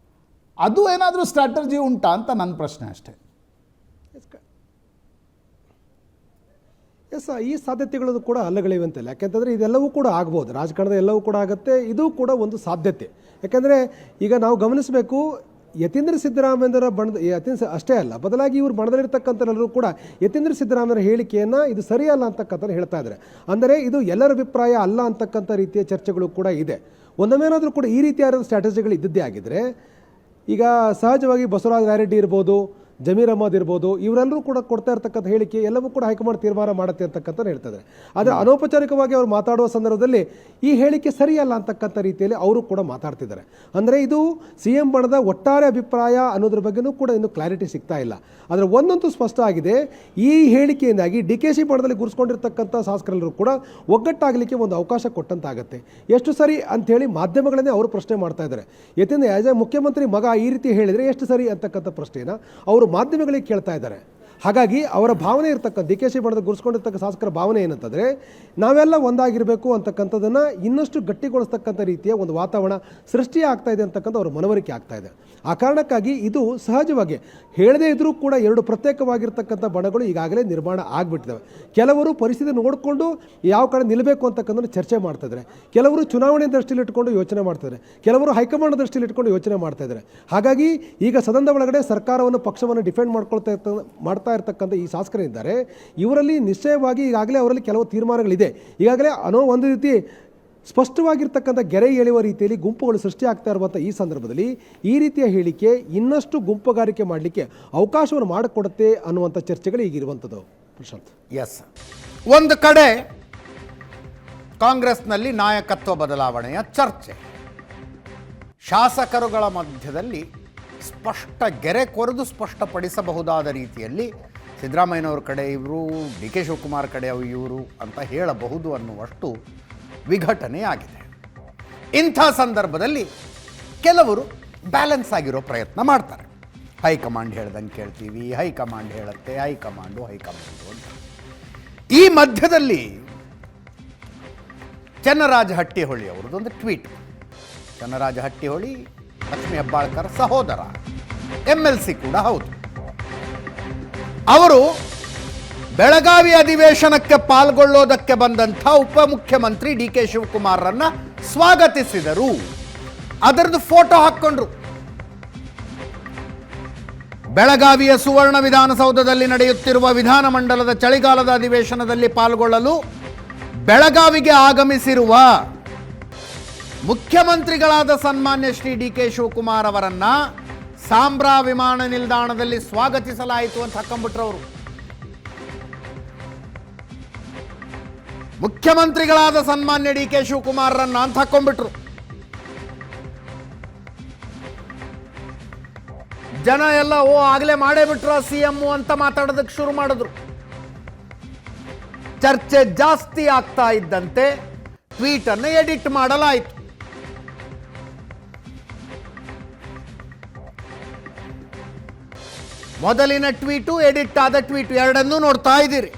ಅದು ಏನಾದರೂ ಸ್ಟ್ರಾಟಜಿ ಉಂಟಾ ಅಂತ ನನ್ನ ಪ್ರಶ್ನೆ ಅಷ್ಟೇ. ಎಸ್, ಈ ಸಾಧ್ಯತೆಗಳು ಕೂಡ ಅಲ್ಲಗಳಿವಂತಿಲ್ಲ. ಯಾಕೆಂತಂದರೆ ಇದೆಲ್ಲವೂ ಕೂಡ ಆಗ್ಬೋದು, ರಾಜಕಾರಣದ ಎಲ್ಲವೂ ಕೂಡ ಆಗುತ್ತೆ. ಇದು ಕೂಡ ಒಂದು ಸಾಧ್ಯತೆ. ಯಾಕೆಂದರೆ ಈಗ ನಾವು ಗಮನಿಸಬೇಕು, ಯತೀಂದ್ರ ಸಿದ್ದರಾಮಯ್ಯರ ಬಣದ ಅಷ್ಟೇ ಅಲ್ಲ, ಬದಲಾಗಿ ಇವರು ಬಣದಲ್ಲಿರ್ತಕ್ಕಂಥಲ್ಲರೂ ಕೂಡ ಯತೀಂದ್ರ ಸಿದ್ದರಾಮಯ್ಯರ ಹೇಳಿಕೆಯನ್ನು ಇದು ಸರಿಯಲ್ಲ ಅಂತಕ್ಕಂಥ ಹೇಳ್ತಾ ಇದ್ದಾರೆ. ಅಂದರೆ ಇದು ಎಲ್ಲರ ಅಭಿಪ್ರಾಯ ಅಲ್ಲ ಅಂತಕ್ಕಂಥ ರೀತಿಯ ಚರ್ಚೆಗಳು ಕೂಡ ಇದೆ. ಒಂದೊಮ್ಮೇನಾದರೂ ಕೂಡ ಈ ರೀತಿಯಾದ ಸ್ಟ್ರಾಟಜಿಗಳು ಇದ್ದಿದ್ದೇ ಆಗಿದ್ದರೆ ಈಗ ಸಹಜವಾಗಿ ಬಸವರಾಜ ರಾಯರೆಡ್ಡಿ ಇರ್ಬೋದು, ಜಮೀರ್ ಅಹಮದ್ ಇರ್ಬೋದು, ಇವರೆಲ್ಲರೂ ಕೂಡ ಕೊಡ್ತಾ ಇರ್ತಕ್ಕಂಥ ಹೇಳಿಕೆ ಎಲ್ಲವೂ ಕೂಡ ಹೈಕಮಾಂಡ್ ತೀರ್ಮಾನ ಮಾಡುತ್ತೆ ಅಂತಕ್ಕಂಥ ಹೇಳ್ತಾರೆ. ಆದರೆ ಅನೌಪಚಾರಿಕವಾಗಿ ಅವರು ಮಾತಾಡುವ ಸಂದರ್ಭದಲ್ಲಿ ಈ ಹೇಳಿಕೆ ಸರಿಯಲ್ಲ ಅಂತಕ್ಕಂಥ ರೀತಿಯಲ್ಲಿ ಅವರು ಕೂಡ ಮಾತಾಡ್ತಿದ್ದಾರೆ. ಅಂದರೆ ಇದು CM ಬಣದ ಒಟ್ಟಾರೆ ಅಭಿಪ್ರಾಯ ಅನ್ನೋದ್ರ ಬಗ್ಗೆನೂ ಕೂಡ ಇನ್ನೂ ಕ್ಲಾರಿಟಿ ಸಿಗ್ತಾ ಇಲ್ಲ. ಆದರೆ ಒಂದಂತೂ ಸ್ಪಷ್ಟ ಆಗಿದೆ, ಈ ಹೇಳಿಕೆಯಿಂದಾಗಿ DKC ಬಣದಲ್ಲಿ ಗುರುಸ್ಕೊಂಡಿರ್ತಕ್ಕಂಥ ಶಾಸಕರೆಲ್ಲರೂ ಕೂಡ ಒಗ್ಗಟ್ಟಾಗಲಿಕ್ಕೆ ಒಂದು ಅವಕಾಶ ಕೊಟ್ಟಂತಾಗತ್ತೆ. ಎಷ್ಟು ಸರಿ ಅಂಥೇಳಿ ಮಾಧ್ಯಮಗಳನ್ನೇ ಅವರು ಪ್ರಶ್ನೆ ಮಾಡ್ತಾ ಇದ್ದಾರೆ. ಯಾಕೆಂದರೆ ಆ್ಯಸ್ ಎ ಮುಖ್ಯಮಂತ್ರಿ ಮಗ ಈ ರೀತಿ ಹೇಳಿದರೆ ಎಷ್ಟು ಸರಿ ಅಂತಕ್ಕಂಥ ಪ್ರಶ್ನೆಯನ್ನು ಅವರು ಮಾಧ್ಯಮಗಳಿಗೆ ಕೇಳ್ತಾ ಇದ್ದಾರೆ. ಹಾಗಾಗಿ ಅವರ ಭಾವನೆ ಇರ್ತಕ್ಕಂಥ DKC ಬಣದ ಗುರುಸ್ಕೊಂಡಿರ್ತಕ್ಕ ಶಾಸಕರ ಭಾವನೆ ಏನಂತಂದರೆ ನಾವೆಲ್ಲ ಒಂದಾಗಿರಬೇಕು ಅಂತಕ್ಕಂಥದ್ದನ್ನು ಇನ್ನಷ್ಟು ಗಟ್ಟಿಗೊಳಿಸ್ತಕ್ಕಂಥ ರೀತಿಯ ಒಂದು ವಾತಾವರಣ ಸೃಷ್ಟಿ ಆಗ್ತಾ ಇದೆ ಅಂತಕ್ಕಂಥ ಅವರ ಮನವರಿಕೆ ಆಗ್ತಾ ಇದೆ. ಆ ಕಾರಣಕ್ಕಾಗಿ ಇದು ಸಹಜವಾಗಿ ಹೇಳದೇ ಇದ್ದರೂ ಕೂಡ ಎರಡು ಪ್ರತ್ಯೇಕವಾಗಿರ್ತಕ್ಕಂಥ ಬಣಗಳು ಈಗಾಗಲೇ ನಿರ್ಮಾಣ ಆಗಿಬಿಟ್ಟಿದ್ದಾವೆ. ಕೆಲವರು ಪರಿಸ್ಥಿತಿ ನೋಡಿಕೊಂಡು ಯಾವ ಕಡೆ ನಿಲ್ಲಬೇಕು ಅಂತಕ್ಕಂಥದ್ದು ಚರ್ಚೆ ಮಾಡ್ತಾಯಿದ್ದಾರೆ, ಕೆಲವರು ಚುನಾವಣೆ ದೃಷ್ಟಿಯಲ್ಲಿ ಇಟ್ಕೊಂಡು ಯೋಚನೆ ಮಾಡ್ತಾರೆ, ಕೆಲವರು ಹೈಕಮಾಂಡ್ ದೃಷ್ಟಿಯಲ್ಲಿ ಇಟ್ಕೊಂಡು ಯೋಚನೆ ಮಾಡ್ತಾ ಇದ್ದಾರೆ. ಹಾಗಾಗಿ ಈಗ ಸದನದ ಒಳಗಡೆ ಸರ್ಕಾರವನ್ನು ಪಕ್ಷವನ್ನು ಡಿಫೆಂಡ್ ಮಾಡ್ತಾ ಇರ್ತಕ್ಕಂಥ ಈ ಶಾಸಕರಿದ್ದಾರೆ, ಇವರಲ್ಲಿ ನಿಶ್ಚಯವಾಗಿ ಈಗಾಗಲೇ ಅವರಲ್ಲಿ ಕೆಲವು ತೀರ್ಮಾನಗಳಿದೆ. ಈಗಾಗಲೇ ಒಂದು ರೀತಿ ಸ್ಪಷ್ಟವಾಗಿರ್ತಕ್ಕಂಥ ಗೆರೆ ಎಳೆಯುವ ರೀತಿಯಲ್ಲಿ ಗುಂಪುಗಳು ಸೃಷ್ಟಿ ಆಗ್ತಾ ಇರುವಂಥ ಈ ಸಂದರ್ಭದಲ್ಲಿ ಈ ರೀತಿಯ ಹೇಳಿಕೆ ಇನ್ನಷ್ಟು ಗುಂಪುಗಾರಿಕೆ ಮಾಡಲಿಕ್ಕೆ ಅವಕಾಶವನ್ನು ಮಾಡಿಕೊಡುತ್ತೆ ಅನ್ನುವಂಥ ಚರ್ಚೆಗಳು ಈಗಿರುವಂಥದ್ದು. ಪ್ರಶಾಂತ್, ಎಸ್, ಒಂದು ಕಡೆ ಕಾಂಗ್ರೆಸ್ನಲ್ಲಿ ನಾಯಕತ್ವ ಬದಲಾವಣೆಯ ಚರ್ಚೆ, ಶಾಸಕರುಗಳ ಮಧ್ಯದಲ್ಲಿ ಸ್ಪಷ್ಟ ಗೆರೆ ಕೊರೆದು ಸ್ಪಷ್ಟಪಡಿಸಬಹುದಾದ ರೀತಿಯಲ್ಲಿ ಸಿದ್ದರಾಮಯ್ಯನವ್ರ ಕಡೆ ಇವರು, DK ಶಿವಕುಮಾರ್ ಕಡೆ ಇವರು ಅಂತ ಹೇಳಬಹುದು ಅನ್ನುವಷ್ಟು ವಿಘಟನೆಯಾಗಿದೆ. ಇಂಥ ಸಂದರ್ಭದಲ್ಲಿ ಕೆಲವರು ಬ್ಯಾಲೆನ್ಸ್ ಆಗಿರೋ ಪ್ರಯತ್ನ ಮಾಡ್ತಾರೆ. ಹೈಕಮಾಂಡ್ ಹೇಳ್ದಂಗೆ ಕೇಳ್ತೀವಿ, ಹೈಕಮಾಂಡ್ ಹೇಳುತ್ತೆ, ಹೈಕಮಾಂಡು ಅಂತ. ಈ ಮಧ್ಯದಲ್ಲಿ ಚನ್ನರಾಜ ಹಟ್ಟಿಹೊಳಿ ಅವರದೊಂದು ಟ್ವೀಟ್. ಚನ್ನರಾಜ ಹಟ್ಟಿಹೊಳಿ ಲಕ್ಷ್ಮೀ ಹೆಬ್ಬಾಳ್ಕರ್ ಸಹೋದರ, MLC ಕೂಡ ಹೌದು. ಅವರು ಬೆಳಗಾವಿ ಅಧಿವೇಶನಕ್ಕೆ ಪಾಲ್ಗೊಳ್ಳೋದಕ್ಕೆ ಬಂದಂಥ ಉಪಮುಖ್ಯಮಂತ್ರಿ DK ಶಿವಕುಮಾರರನ್ನ ಸ್ವಾಗತಿಸಿದರು. ಅದರದ್ದು ಫೋಟೋ ಹಾಕ್ಕೊಂಡ್ರು. ಬೆಳಗಾವಿಯ ಸುವರ್ಣ ವಿಧಾನಸೌಧದಲ್ಲಿ ನಡೆಯುತ್ತಿರುವ ವಿಧಾನಮಂಡಲದ ಚಳಿಗಾಲದ ಅಧಿವೇಶನದಲ್ಲಿ ಪಾಲ್ಗೊಳ್ಳಲು ಬೆಳಗಾವಿಗೆ ಆಗಮಿಸಿರುವ ಮುಖ್ಯಮಂತ್ರಿಗಳಾದ ಸನ್ಮಾನ್ಯ ಶ್ರೀ DK ಶಿವಕುಮಾರ್ ಅವರನ್ನ ಸಾಂಬ್ರಾ ವಿಮಾನ ನಿಲ್ದಾಣದಲ್ಲಿ ಸ್ವಾಗತಿಸಲಾಯಿತು ಅಂತ ಹಾಕೊಂಡ್ಬಿಟ್ರು ಅವರು. ಮುಖ್ಯಮಂತ್ರಿಗಳಾದ ಸನ್ಮಾನ್ಯ DK ಶಿವಕುಮಾರರನ್ನ ಅಂತ ಹಾಕೊಂಡ್ಬಿಟ್ರು. ಜನ ಎಲ್ಲ ಆಗಲೇ ಮಾಡೇ ಬಿಟ್ರು CM ಅಂತ ಮಾತಾಡೋದಕ್ಕೆ ಶುರು ಮಾಡಿದ್ರು. ಚರ್ಚೆ ಜಾಸ್ತಿ ಆಗ್ತಾ ಇದ್ದಂತೆ ಟ್ವೀಟ್ ಅನ್ನು ಎಡಿಟ್ ಮಾಡಲಾಯಿತು. ಮೊದಲಿನ ಟ್ವೀಟು, ಎಡಿಟ್ ಆದ ಟ್ವೀಟ್ ಎರಡನ್ನೂ ನೋಡ್ತಾ ಇದ್ದೀರಿ.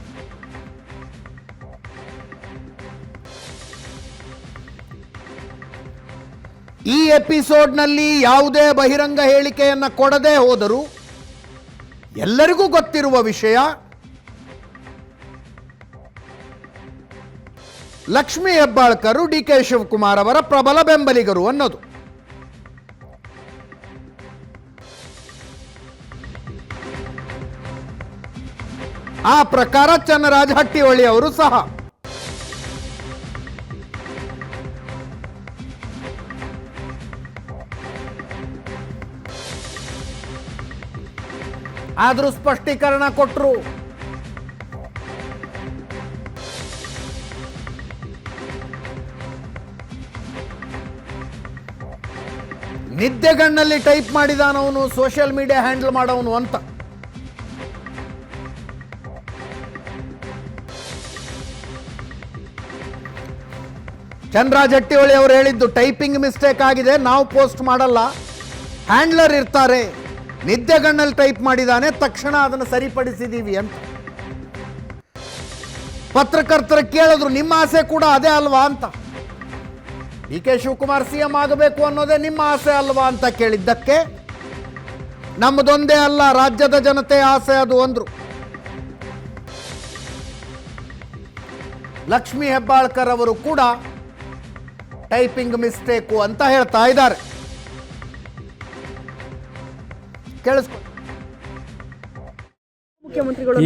ಈ ಎಪಿಸೋಡ್ನಲ್ಲಿ ಯಾವುದೇ ಬಹಿರಂಗ ಹೇಳಿಕೆಯನ್ನು ಕೊಡದೆ ಹೋದರೂ ಎಲ್ಲರಿಗೂ ಗೊತ್ತಿರುವ ವಿಷಯ, ಲಕ್ಷ್ಮೀ ಹೆಬ್ಬಾಳ್ಕರು DK ಶಿವಕುಮಾರ್ ಅವರ ಪ್ರಬಲ ಬೆಂಬಲಿಗರು ಅನ್ನೋದು. ಆ ಪ್ರಕಾರ ಚನ್ನರಾಜ ಹಟ್ಟಿಹೊಳಿ ಅವರು ಸಹ. ಆದರೂ ಸ್ಪಷ್ಟೀಕರಣ ಕೊಟ್ಟರು. ನಿದ್ದೆಗಣ್ಣಲ್ಲಿ ಟೈಪ್ ಮಾಡಿದಾನವನು, ಸೋಷಿಯಲ್ ಮೀಡಿಯಾ ಹ್ಯಾಂಡಲ್ ಮಾಡೋನು ಅಂತ. ಚನ್ನರಾಜ ಹಟ್ಟಿಹೊಳಿ ಅವರು ಹೇಳಿದ್ದು, ಟೈಪಿಂಗ್ ಮಿಸ್ಟೇಕ್ ಆಗಿದೆ, ನಾವು ಪೋಸ್ಟ್ ಮಾಡಲ್ಲ, ಹ್ಯಾಂಡ್ಲರ್ ಇರ್ತಾರೆ, ನಿದ್ದೆಗಣ್ಣಲ್ಲಿ ಟೈಪ್ ಮಾಡಿದಾನೆ, ತಕ್ಷಣ ಅದನ್ನು ಸರಿಪಡಿಸಿದೀವಿ ಅಂತ. ಪತ್ರಕರ್ತರ ಕೇಳಿದ್ರು, ನಿಮ್ಮ ಆಸೆ ಕೂಡ ಅದೇ ಅಲ್ವಾ ಅಂತ. DK ಶಿವಕುಮಾರ್ CM ಆಗಬೇಕು ಅನ್ನೋದೇ ನಿಮ್ಮ ಆಸೆ ಅಲ್ವಾ ಅಂತ ಕೇಳಿದ್ದಕ್ಕೆ, ನಮ್ಮದೊಂದೇ ಅಲ್ಲ, ರಾಜ್ಯದ ಜನತೆಯ ಆಸೆ ಅದು ಅಂದ್ರು. ಲಕ್ಷ್ಮೀ ಹೆಬ್ಬಾಳ್ಕರ್ ಅವರು ಕೂಡ ಟೈಪಿಂಗ್ ಮಿಸ್ಟೇಕು ಅಂತ ಹೇಳ್ತಾ ಇದ್ದಾರೆ.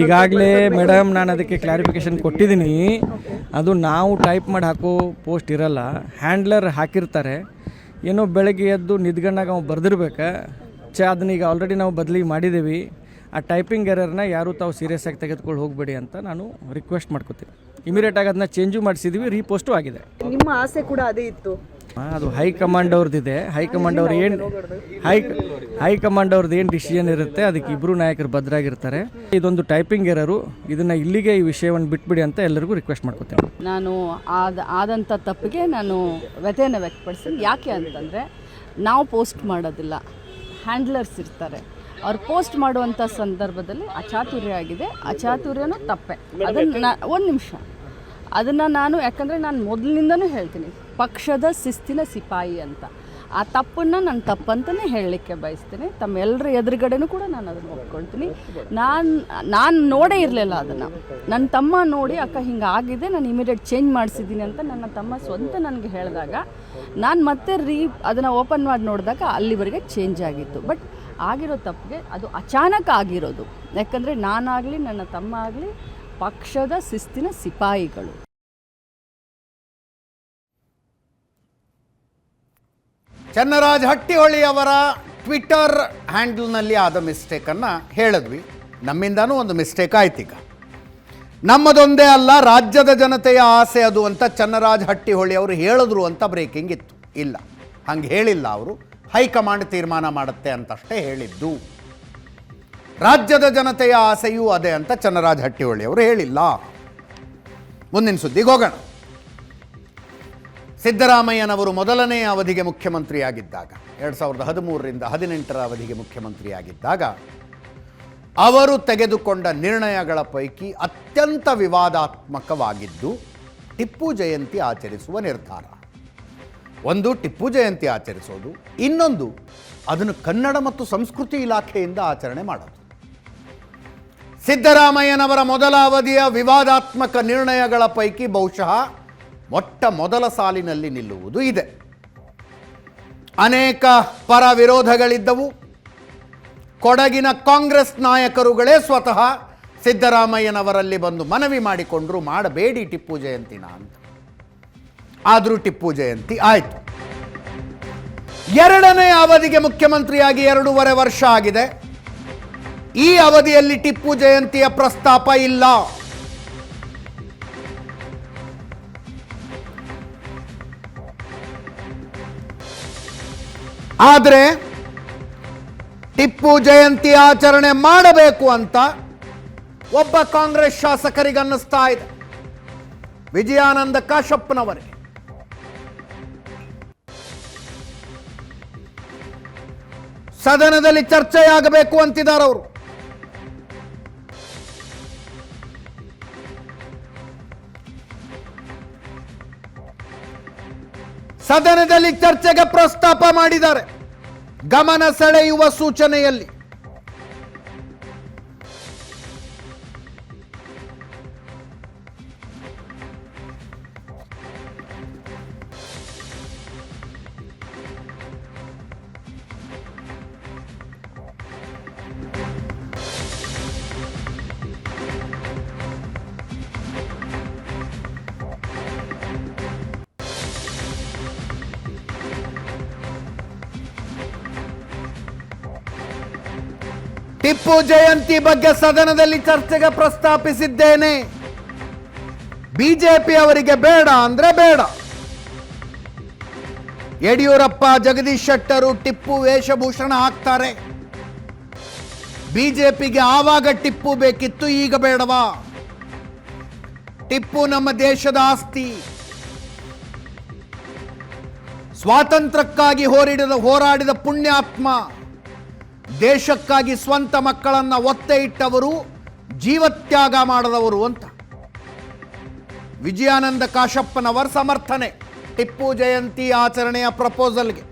ಈಗಾಗಲೇ ಮೇಡಮ್ ನಾನು ಅದಕ್ಕೆ ಕ್ಲಾರಿಫಿಕೇಶನ್ ಕೊಟ್ಟಿದ್ದೀನಿ. ಅದು ನಾವು ಟೈಪ್ ಮಾಡಿ ಹಾಕೋ ಪೋಸ್ಟ್ ಇರಲ್ಲ, ಹ್ಯಾಂಡ್ಲರ್ ಹಾಕಿರ್ತಾರೆ. ಏನೋ ಬೆಳಗ್ಗೆ ಎದ್ದು ನಿದ್ಗಣ್ಣಾಗ ನಾವು ಬರೆದಿರ್ಬೇಕು. ಅದನ್ನ ಈಗ ಆಲ್ರೆಡಿ ನಾವು ಬದಲಿ ಮಾಡಿದ್ದೀವಿ. ಆ ಟೈಪಿಂಗ್ ಎರರ್ನ ಯಾರೂ ತಾವು ಸೀರಿಯಸ್ ಆಗಿ ತೆಗೆದುಕೊಂಡು ಹೋಗಬೇಡಿ ಅಂತ ನಾನು ರಿಕ್ವೆಸ್ಟ್ ಮಾಡ್ಕೋತೀನಿ. ಇಮಿಡಿಯೇಟಾಗಿ ಅದನ್ನ ಚೇಂಜು ಮಾಡಿಸಿದ್ದೀವಿ, ರೀಪೋಸ್ಟು ಆಗಿದೆ. ನಿಮ್ಮ ಆಸೆ ಕೂಡ ಅದೇ ಇತ್ತು. ಅದು ಹೈಕಮಾಂಡ್ ಅವ್ರದ್ದಿದೆ. ಹೈಕಮಾಂಡ್ ಅವ್ರು ಏನು ಹೈಕಮಾಂಡ್ ಅವ್ರದ್ದು ಏನು ಡಿಸಿಷನ್ ಇರುತ್ತೆ ಅದಕ್ಕೆ ಇಬ್ಬರು ನಾಯಕರು ಭದ್ರಾಗಿರ್ತಾರೆ. ಇದೊಂದು ಟೈಪಿಂಗ್ ಎರರು, ಇದನ್ನು ಇಲ್ಲಿಗೆ ಈ ವಿಷಯವನ್ನು ಬಿಟ್ಬಿಡಿ ಅಂತ ಎಲ್ಲರಿಗೂ ರಿಕ್ವೆಸ್ಟ್ ಮಾಡ್ಕೊತೀನಿ. ನಾನು ಆದಂಥ ತಪ್ಪಿಗೆ ನಾನು ವ್ಯಥೆಯನ್ನು ವ್ಯಕ್ತಪಡಿಸ್ತೀನಿ. ಯಾಕೆ ಅಂತಂದರೆ, ನಾವು ಪೋಸ್ಟ್ ಮಾಡೋದಿಲ್ಲ, ಹ್ಯಾಂಡ್ಲರ್ಸ್ ಇರ್ತಾರೆ. ಅವ್ರು ಪೋಸ್ಟ್ ಮಾಡುವಂಥ ಸಂದರ್ಭದಲ್ಲಿ ಅಚಾತುರ್ಯ ಆಗಿದೆ, ಅಚಾತುರ್ಯನೂ ತಪ್ಪೆ. ಅದನ್ನು ಒಂದು ನಿಮಿಷ, ಅದನ್ನು ನಾನು ಯಾಕಂದರೆ ನಾನು ಮೊದಲಿನಿಂದನೂ ಹೇಳ್ತೀನಿ, ಪಕ್ಷದ ಶಿಸ್ತಿನ ಸಿಪಾಯಿ ಅಂತ. ಆ ತಪ್ಪನ್ನು ನಾನು ತಪ್ಪಂತಲೇ ಹೇಳಲಿಕ್ಕೆ ಬಯಸ್ತೀನಿ. ತಮ್ಮೆಲ್ಲರ ಎದುರುಗಡೆನೂ ಕೂಡ ನಾನು ಅದನ್ನು ಒಪ್ಕೊಳ್ತೀನಿ. ನಾನು ನೋಡೇ ಇರಲಿಲ್ಲ ಅದನ್ನು. ನನ್ನ ತಮ್ಮ ನೋಡಿ, ಅಕ್ಕ ಹಿಂಗೆ ಆಗಿದೆ, ನಾನು ಇಮಿಡಿಯೇಟ್ ಚೇಂಜ್ ಮಾಡಿಸಿದ್ದೀನಿ ಅಂತ ನನ್ನ ತಮ್ಮ ಸ್ವಂತ ನನಗೆ ಹೇಳಿದಾಗ, ನಾನು ಮತ್ತೆ ಅದನ್ನು ಓಪನ್ ಮಾಡಿ ನೋಡಿದಾಗ ಅಲ್ಲಿವರೆಗೆ ಚೇಂಜ್ ಆಗಿತ್ತು. ಬಟ್ ಆಗಿರೋ ತಪ್ಪಿಗೆ ಅದು ಅಚಾನಕ್ ಆಗಿರೋದು. ಯಾಕಂದರೆ ನಾನಾಗಲಿ ನನ್ನ ತಮ್ಮ ಆಗಲಿ ಪಕ್ಷದ ಶಿಸ್ತಿನ ಸಿಪಾಯಿಗಳು. ಚನ್ನರಾಜ ಹಟ್ಟಿಹೊಳಿ ಅವರ ಟ್ವಿಟ್ಟರ್ ಹ್ಯಾಂಡಲ್ನಲ್ಲಿ ಆದ ಮಿಸ್ಟೇಕನ್ನು ಹೇಳಿದ್ವಿ. ನಮ್ಮಿಂದನೂ ಒಂದು ಮಿಸ್ಟೇಕ್ ಆಯ್ತೀಗ. ನಮ್ಮದೊಂದೇ ಅಲ್ಲ, ರಾಜ್ಯದ ಜನತೆಯ ಆಸೆ ಅದು ಅಂತ ಚನ್ನರಾಜ ಹಟ್ಟಿಹೊಳಿ ಅವರು ಹೇಳಿದ್ರು ಅಂತ ಬ್ರೇಕಿಂಗ್ ಇತ್ತು. ಇಲ್ಲ, ಹಂಗೆ ಹೇಳಿಲ್ಲ. ಅವರು ಹೈಕಮಾಂಡ್ ತೀರ್ಮಾನ ಮಾಡುತ್ತೆ ಅಂತಷ್ಟೇ ಹೇಳಿದ್ದು. ರಾಜ್ಯದ ಜನತೆಯ ಆಸೆಯೂ ಅದೇ ಅಂತ ಚನ್ನರಾಜ ಹಟ್ಟಿಹೊಳಿ ಅವರು ಹೇಳಿಲ್ಲ. ಮುಂದಿನ ಸುದ್ದಿಗೆ ಹೋಗೋಣ. ಸಿದ್ದರಾಮಯ್ಯನವರು ಮೊದಲನೇ ಅವಧಿಗೆ ಮುಖ್ಯಮಂತ್ರಿಯಾಗಿದ್ದಾಗ 2013ರಿಂದ 2018 ಅವಧಿಗೆ ಮುಖ್ಯಮಂತ್ರಿಯಾಗಿದ್ದಾಗ ಅವರು ತೆಗೆದುಕೊಂಡ ನಿರ್ಣಯಗಳ ಪೈಕಿ ಅತ್ಯಂತ ವಿವಾದಾತ್ಮಕವಾಗಿದ್ದು ಟಿಪ್ಪು ಜಯಂತಿ ಆಚರಿಸುವ ನಿರ್ಧಾರ. ಒಂದು, ಟಿಪ್ಪು ಜಯಂತಿ ಆಚರಿಸೋದು, ಇನ್ನೊಂದು ಅದನ್ನು ಕನ್ನಡ ಮತ್ತು ಸಂಸ್ಕೃತಿ ಇಲಾಖೆಯಿಂದ ಆಚರಣೆ ಮಾಡೋದು. ಸಿದ್ದರಾಮಯ್ಯನವರ ಮೊದಲ ಅವಧಿಯ ವಿವಾದಾತ್ಮಕ ನಿರ್ಣಯಗಳ ಪೈಕಿ ಬಹುಶಃ ಮೊದಲ ಸಾಲಿನಲ್ಲಿ ನಿಲ್ಲುವುದು ಇದೆ. ಅನೇಕ ಪರ ವಿರೋಧಗಳಿದ್ದವು. ಕೊಡಗಿನ ಕಾಂಗ್ರೆಸ್ ನಾಯಕರುಗಳೇ ಸ್ವತಃ ಸಿದ್ದರಾಮಯ್ಯನವರಲ್ಲಿ ಬಂದು ಮನವಿ ಮಾಡಿಕೊಂಡ್ರು, ಮಾಡಬೇಡಿ ಟಿಪ್ಪು ಜಯಂತಿನ ಅಂತ. ಆದರೂ ಟಿಪ್ಪು ಜಯಂತಿ ಆಯಿತು. ಎರಡನೇ ಅವಧಿಗೆ ಮುಖ್ಯಮಂತ್ರಿಯಾಗಿ 2.5 ವರ್ಷ ಆಗಿದೆ. ಈ ಅವಧಿಯಲ್ಲಿ ಟಿಪ್ಪು ಜಯಂತಿಯ ಪ್ರಸ್ತಾಪ ಇಲ್ಲ. ಆದರೆ ಟಿಪ್ಪು ಜಯಂತಿ ಆಚರಣೆ ಮಾಡಬೇಕು ಅಂತ ಒಬ್ಬ ಕಾಂಗ್ರೆಸ್ ಶಾಸಕರಿಗನ್ನಿಸ್ತಾ ಇದೆ, ವಿಜಯಾನಂದ ಕಾಶಪ್ಪನವರಿಗೆ. ಸದನದಲ್ಲಿ ಚರ್ಚೆಯಾಗಬೇಕು ಅಂತಿದ್ದಾರೆ ಅವರು. ಸದನದಲ್ಲಿ ಚರ್ಚೆಗೆ ಪ್ರಸ್ತಾಪ ಮಾಡಿದ್ದಾರೆ ಗಮನ ಸೆಳೆಯುವ ಸೂಚನೆಯಲ್ಲಿ. ಟಿಪ್ಪು ಜಯಂತಿ ಬಗ್ಗೆ ಸದನದಲ್ಲಿ ಚರ್ಚೆಗೆ ಪ್ರಸ್ತಾಪಿಸಿದ್ದೇನೆ. ಬಿಜೆಪಿ ಅವರಿಗೆ ಬೇಡ ಅಂದ್ರೆ ಬೇಡ. ಯಡಿಯೂರಪ್ಪ, ಜಗದೀಶ್ ಶೆಟ್ಟರು ಟಿಪ್ಪು ವೇಷಭೂಷಣ ಹಾಕ್ತಾರೆ. ಬಿಜೆಪಿಗೆ ಆವಾಗ ಟಿಪ್ಪು ಬೇಕಿತ್ತು, ಈಗ ಬೇಡವಾ? ಟಿಪ್ಪು ನಮ್ಮ ದೇಶದ ಆಸ್ತಿ. ಸ್ವಾತಂತ್ರ್ಯಕ್ಕಾಗಿ ಹೋರಾಡಿದ ಪುಣ್ಯಾತ್ಮ. ದೇಶಕ್ಕಾಗಿ ಸ್ವಂತ ಮಕ್ಕಳನ್ನ ಒತ್ತೆ ಇಟ್ಟವರು, ಜೀವತ್ಯಾಗ ಮಾಡದವರು ಅಂತ ವಿಜಯಾನಂದ ಕಾಶಪ್ಪನವರ ಸಮರ್ಥನೆ ಟಿಪ್ಪು ಜಯಂತಿ ಆಚರಣೆಯ ಪ್ರಪೋಸಲ್ಗೆ.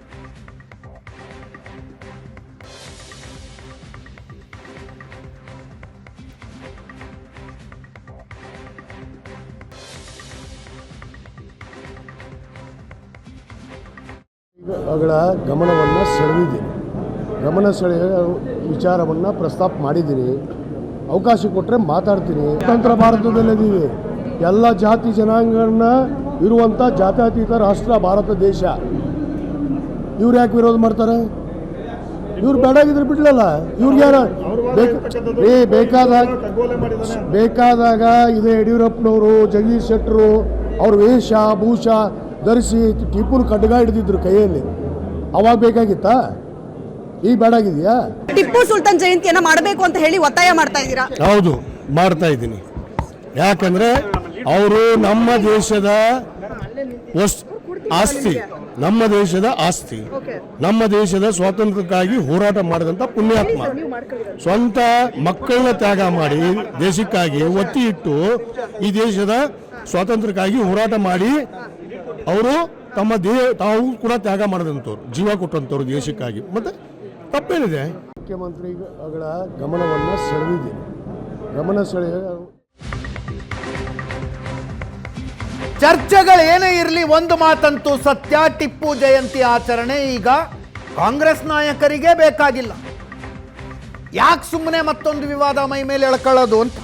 ಅವುಗಳ ಗಮನವನ್ನು ಸೆಳೆದಿದ್ದೀನಿ. ಗಮನ ಸೆಳೆಯ ವಿಚಾರವನ್ನು ಪ್ರಸ್ತಾಪ ಮಾಡಿದ್ದೀನಿ. ಅವಕಾಶ ಕೊಟ್ಟರೆ ಮಾತಾಡ್ತೀನಿ. ಸ್ವತಂತ್ರ ಭಾರತದಲ್ಲಿದ್ದೀವಿ. ಎಲ್ಲ ಜಾತಿ ಜನಾಂಗಗಳನ್ನ ಇರುವಂಥ ಜಾತ್ಯತೀತ ರಾಷ್ಟ್ರ ಭಾರತ ದೇಶ. ಇವ್ರು ಯಾಕೆ ವಿರೋಧ ಮಾಡ್ತಾರೆ? ಇವ್ರು ಬೇಡಾಗಿದ್ರೆ ಬಿಡ್ಲಲ್ಲ. ಇವ್ರಿಗೆ ಯಾರು ಬೇಕಾದಾಗ ಇದೇ ಯಡಿಯೂರಪ್ಪನವರು, ಜಗದೀಶ್ ಶೆಟ್ಟರು ಅವ್ರ ವೇಷ ಭೂಷ ಧರಿಸಿ ಟಿಪ್ಪುನ ಖಡ್ಗ ಹಿಡಿದಿದ್ರು ಕೈಯಲ್ಲಿ. ಅವಾಗ ಬೇಕಾಗಿತ್ತಾ? ಈಗ ಬೇಡಾಗಿದೆಯಾ? ಟಿಪ್ಪು ಸುಲ್ತಾನ್ ಜಯಂತಿಯನ್ನ ಮಾಡಬೇಕು ಅಂತ ಹೇಳಿ ಒತ್ತಾಯ ಮಾಡ್ತಾ ಇದ್ದೀರಾ? ಹೌದು, ಮಾಡ್ತಾ ಇದ್ದೀನಿ. ಯಾಕಂದ್ರೆ ಅವರು ನಮ್ಮ ದೇಶದ ಆಸ್ತಿ, ನಮ್ಮ ದೇಶದ ಆಸ್ತಿ, ನಮ್ಮ ದೇಶದ ಸ್ವಾತಂತ್ರ್ಯಕ್ಕಾಗಿ ಹೋರಾಟ ಮಾಡಿದಂಥ ಪುಣ್ಯಾತ್ಮ. ಸ್ವಂತ ಮಕ್ಕಳನ್ನ ತ್ಯಾಗ ಮಾಡಿ ದೇಶಕ್ಕಾಗಿ ಒತ್ತಿ ಇಟ್ಟು ಈ ದೇಶದ ಸ್ವಾತಂತ್ರ್ಯಕ್ಕಾಗಿ ಹೋರಾಟ ಮಾಡಿ ಅವರು ತಮ್ಮ ತಾವು ಕೂಡ ತ್ಯಾಗ ಮಾಡಿದಂಥವ್ರು, ಜೀವ ಕೊಟ್ಟಂಥವ್ರು ದೇಶಕ್ಕಾಗಿ. ಮತ್ತೆ ತಪ್ಪೇನಿದೆ? ಮುಖ್ಯಮಂತ್ರಿಗಳ ಗಮನವನ್ನು ಸೆಳೆದಿದ್ದೀನಿ. ಗಮನ ಸೆಳೆಯ ಚರ್ಚೆಗಳು ಏನೇ ಇರಲಿ, ಒಂದು ಮಾತಂತೂ ಸತ್ಯ, ಟಿಪ್ಪು ಜಯಂತಿ ಆಚರಣೆ ಈಗ ಕಾಂಗ್ರೆಸ್ ನಾಯಕರಿಗೆ ಬೇಕಾಗಿಲ್ಲ. ಯಾಕೆ ಸುಮ್ಮನೆ ಮತ್ತೊಂದು ವಿವಾದ ಮೈ ಮೇಲೆ ಎಳ್ಕೊಳ್ಳೋದು ಅಂತ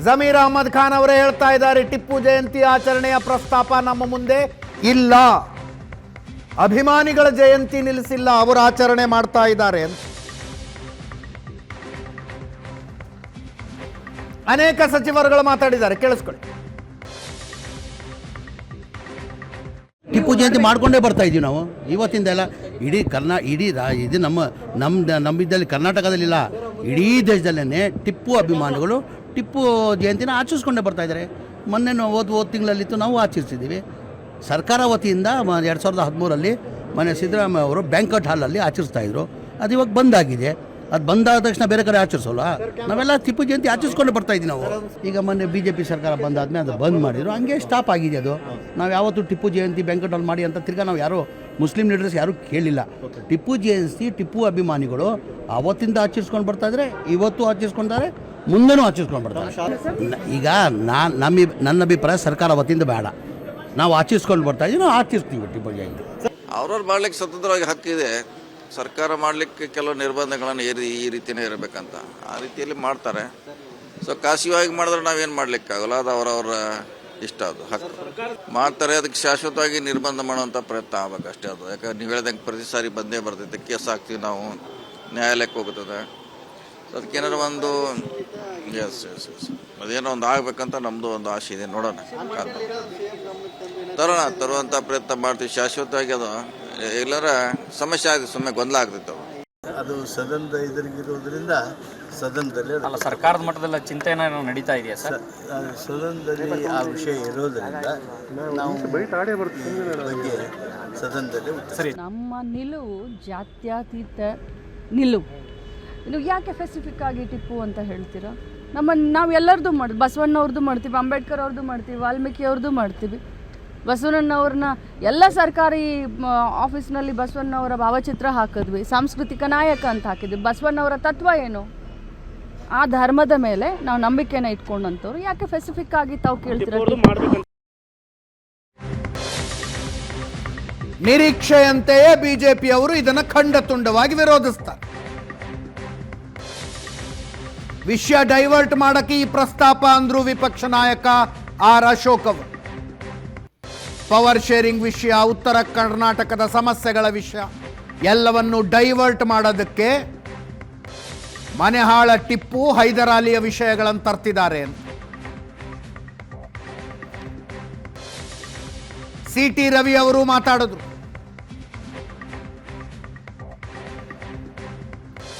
ಜಮೀರ್ ಅಹಮದ್ ಖಾನ್ ಅವರೇ ಹೇಳ್ತಾ ಇದ್ದಾರೆ. ಟಿಪ್ಪು ಜಯಂತಿ ಆಚರಣೆಯ ಪ್ರಸ್ತಾಪ ನಮ್ಮ ಮುಂದೆ ಇಲ್ಲ. ಅಭಿಮಾನಿಗಳ ಜಯಂತಿ ನಿಲ್ಲಿಸಿಲ್ಲ, ಅವರು ಆಚರಣೆ ಮಾಡ್ತಾ ಇದ್ದಾರೆ ಅಂತ. ಅನೇಕ ಸಚಿವರುಗಳು ಮಾತಾಡಿದ್ದಾರೆ, ಕೇಳಿಸ್ಕೊಳ್ಳಿ. ಟಿಪ್ಪು ಜಯಂತಿ ಮಾಡ್ಕೊಂಡೇ ಬರ್ತಾ ಇದ್ದೀವಿ ನಾವು ಇವತ್ತಿಂದ ಎಲ್ಲ. ಇಡೀ ಇದು ನಮ್ಮಿದ್ದಲ್ಲಿ ಕರ್ನಾಟಕದಲ್ಲಿಲ್ಲ, ಇಡೀ ದೇಶದಲ್ಲೇ ಟಿಪ್ಪು ಅಭಿಮಾನಿಗಳು ಟಿಪ್ಪು ಜಯಂತಿನ ಆಚರಿಸ್ಕೊಂಡೇ ಬರ್ತಾ ಇದ್ದಾರೆ. ಮೊನ್ನೆ ಹೋದ ತಿಂಗಳಲ್ಲಿತ್ತು ನಾವು ಆಚರಿಸಿದ್ದೀವಿ. ಸರ್ಕಾರ ವತಿಯಿಂದ 2013 ಮೊನ್ನೆ ಸಿದ್ದರಾಮಯ್ಯ ಅವರು ಬ್ಯಾಂಕ್ವೆಟ್ ಹಾಲಲ್ಲಿ ಆಚರಿಸ್ತಾಯಿದ್ರು. ಅದು ಇವಾಗ ಬಂದಾಗಿದೆ. ಅದು ಬಂದಾದ ತಕ್ಷಣ ಬೇರೆ ಕಡೆ ಆಚರಿಸೋಲ್ಲ. ನಾವೆಲ್ಲ ಟಿಪ್ಪು ಜಯಂತಿ ಆಚರಿಸ್ಕೊಂಡು ಬರ್ತಾಯಿದ್ದೀವಿ ನಾವು. ಈಗ ಮೊನ್ನೆ BJP ಸರ್ಕಾರ ಬಂದಾದ್ಮೇಲೆ ಅದು ಬಂದ್ ಮಾಡಿದ್ರು, ಹಂಗೆ ಸ್ಟಾಪ್ ಆಗಿದೆ ಅದು. ನಾವು ಯಾವತ್ತೂ ಟಿಪ್ಪು ಜಯಂತಿ ಬ್ಯಾಂಕ್ವೆಟ್ ಹಾಲ್ ಮಾಡಿ ಅಂತ ತಿರ್ಗಾ ನಾವು ಯಾರು ಮುಸ್ಲಿಂ ಲೀಡರ್ಸ್ ಯಾರೂ ಕೇಳಿಲ್ಲ. ಟಿಪ್ಪು ಜಯಂತಿ ಟಿಪ್ಪು ಅಭಿಮಾನಿಗಳು ಅವತ್ತಿಂದ ಆಚರಿಸ್ಕೊಂಡು ಬರ್ತಾಯಿದ್ರೆ, ಇವತ್ತು ಆಚರಿಸ್ಕೊಂತಾರೆ, ಮುಂದೆನೂ ಆಚರಿಸ್ಕೊಂಡು ಬರ್ತಾರೆ. ಈಗ ನನ್ನ ಅಭಿಪ್ರಾಯ ಸರ್ಕಾರ ವತಿಯಿಂದ ಬೇಡ, ನಾವು ಆಚರಿಸ್ಕೊಂಡು ಬರ್ತಾಯಿದ್ದೀವಿ, ನಾವು ಆಚರಿಸ್ತೀವಿ ಟಿಪ್ಪು ಜಯಂತಿ. ಅವ್ರವ್ರು ಮಾಡ್ಲಿಕ್ಕೆ ಸ್ವತಂತ್ರವಾಗಿ ಹಕ್ಕಿದೆ. ಸರ್ಕಾರ ಮಾಡಲಿಕ್ಕೆ ಕೆಲವು ನಿರ್ಬಂಧಗಳನ್ನು ಈ ರೀತಿಯೇ ಇರಬೇಕಂತ ಆ ರೀತಿಯಲ್ಲಿ ಮಾಡ್ತಾರೆ. ಸೊ ಖಾಸಗಿಯಾಗಿ ಮಾಡಿದ್ರೆ ನಾವೇನು ಮಾಡಲಿಕ್ಕಾಗಲ್ಲ, ಅದು ಅವರವರ ಇಷ್ಟ, ಅದು ಹಕ್ಕು ಮಾಡ್ತಾರೆ. ಅದಕ್ಕೆ ಶಾಶ್ವತವಾಗಿ ನಿರ್ಬಂಧ ಮಾಡುವಂಥ ಪ್ರಯತ್ನ ಆಗ್ಬೇಕು ಅಷ್ಟೇ. ಅದು ಯಾಕಂದ್ರೆ ನೀವು ಹೇಳ್ದಂಗೆ ಪ್ರತಿ ಸಾರಿ ಬಂದೇ ಬರ್ತೈತೆ, ಕೇಸ್ ಹಾಕ್ತೀವಿ ನಾವು, ನ್ಯಾಯಾಲಯಕ್ಕೆ ಹೋಗ್ತದೆ. ಸೊ ಅದಕ್ಕೇನಾದ್ರು ಒಂದು ಅದೇನೋ ಒಂದು ಆಗ್ಬೇಕಂತ ನಮ್ಮದು ಒಂದು ಆಸೆ ಇದೆ. ನೋಡೋಣ, ತರುವಂಥ ಪ್ರಯತ್ನ ಮಾಡ್ತೀವಿ ಶಾಶ್ವತವಾಗಿ. ಅದು ಎಲ್ಲರ ಸಮಸ್ಯೆ ಆಗಿದೆ, ಸುಮ್ಮನೆ ಗೊಂದಲ ಆಗ್ತಿತ್ತು. ಅದು ಸದನದ ಎದುರಿಗಿರೋದ್ರಿಂದ ಸದನದಲ್ಲಿ ಅಲ್ಲ, ಸರ್ಕಾರದ ಮಟ್ಟದಲ್ಲಿ ಚಿಂತೆ ನಡೀತಾ ಇದೆಯಾ ಸರ್? ಸದನದಲ್ಲಿ ಆ ವಿಷಯ ಇರೋದ್ರಿಂದ ನಾವು ಬಗ್ಗೆ ಸದನದಲ್ಲಿ ಸರಿ. ನಮ್ಮ ನಿಲುವು ಜಾತ್ಯತೀತ ನಿಲುವು. ನೀವು ಯಾಕೆ ಸ್ಪೆಸಿಫಿಕ್ ಆಗಿ ಟಿಪ್ಪು ಅಂತ ಹೇಳ್ತೀರಾ? ನಾವು ಎಲ್ಲರದ್ದು ಮಾಡ್ತೀವಿ, ಬಸವಣ್ಣವ್ರದ್ದು ಮಾಡ್ತೀವಿ, ಅಂಬೇಡ್ಕರ್ ಅವ್ರದ್ದು ಮಾಡ್ತೀವಿ, ವಾಲ್ಮೀಕಿ ಅವ್ರದ್ದು ಮಾಡ್ತೀವಿ. ಬಸವಣ್ಣವ್ರನ್ನ ಎಲ್ಲ ಸರ್ಕಾರಿ ಆಫೀಸ್ನಲ್ಲಿ ಬಸವಣ್ಣವರ ಭಾವಚಿತ್ರ ಹಾಕಿದ್ವಿ, ಸಾಂಸ್ಕೃತಿಕ ನಾಯಕ ಅಂತ ಹಾಕಿದ್ವಿ. ಬಸವಣ್ಣವರ ತತ್ವ ಏನು? ಆ ಧರ್ಮದ ಮೇಲೆ ನಾವು ನಂಬಿಕೆನ ಇಟ್ಕೊಂಡಂಥವ್ರು ಯಾಕೆ ಸ್ಪೆಸಿಫಿಕ್ ಆಗಿ ತಾವು ಕೇಳ್ತೀರಾ? ನಿರೀಕ್ಷೆಯಂತೆಯೇ ಬಿಜೆಪಿಯವರು ಇದನ್ನು ಖಂಡತುಂಡವಾಗಿ ವಿರೋಧಿಸ್ತಾರೆ. ವಿಷಯ ಡೈವರ್ಟ್ ಮಾಡಕ್ಕೆ ಈ ಪ್ರಸ್ತಾಪ ಅಂದ್ರು ವಿಪಕ್ಷ ನಾಯಕ ಆರ್ ಅಶೋಕ್ ಅವರು. ಪವರ್ ಶೇರಿಂಗ್ ವಿಷಯ, ಉತ್ತರ ಕರ್ನಾಟಕದ ಸಮಸ್ಯೆಗಳ ವಿಷಯ ಎಲ್ಲವನ್ನು ಡೈವರ್ಟ್ ಮಾಡೋದಕ್ಕೆ ಮನೆಹಾಳ ಟಿಪ್ಪು, ಹೈದರಾಲಿಯ ವಿಷಯಗಳನ್ನು ತರ್ತಿದ್ದಾರೆ ಅಂತ. CT ರವಿ ಅವರು ಮಾತಾಡಿದ್ರು.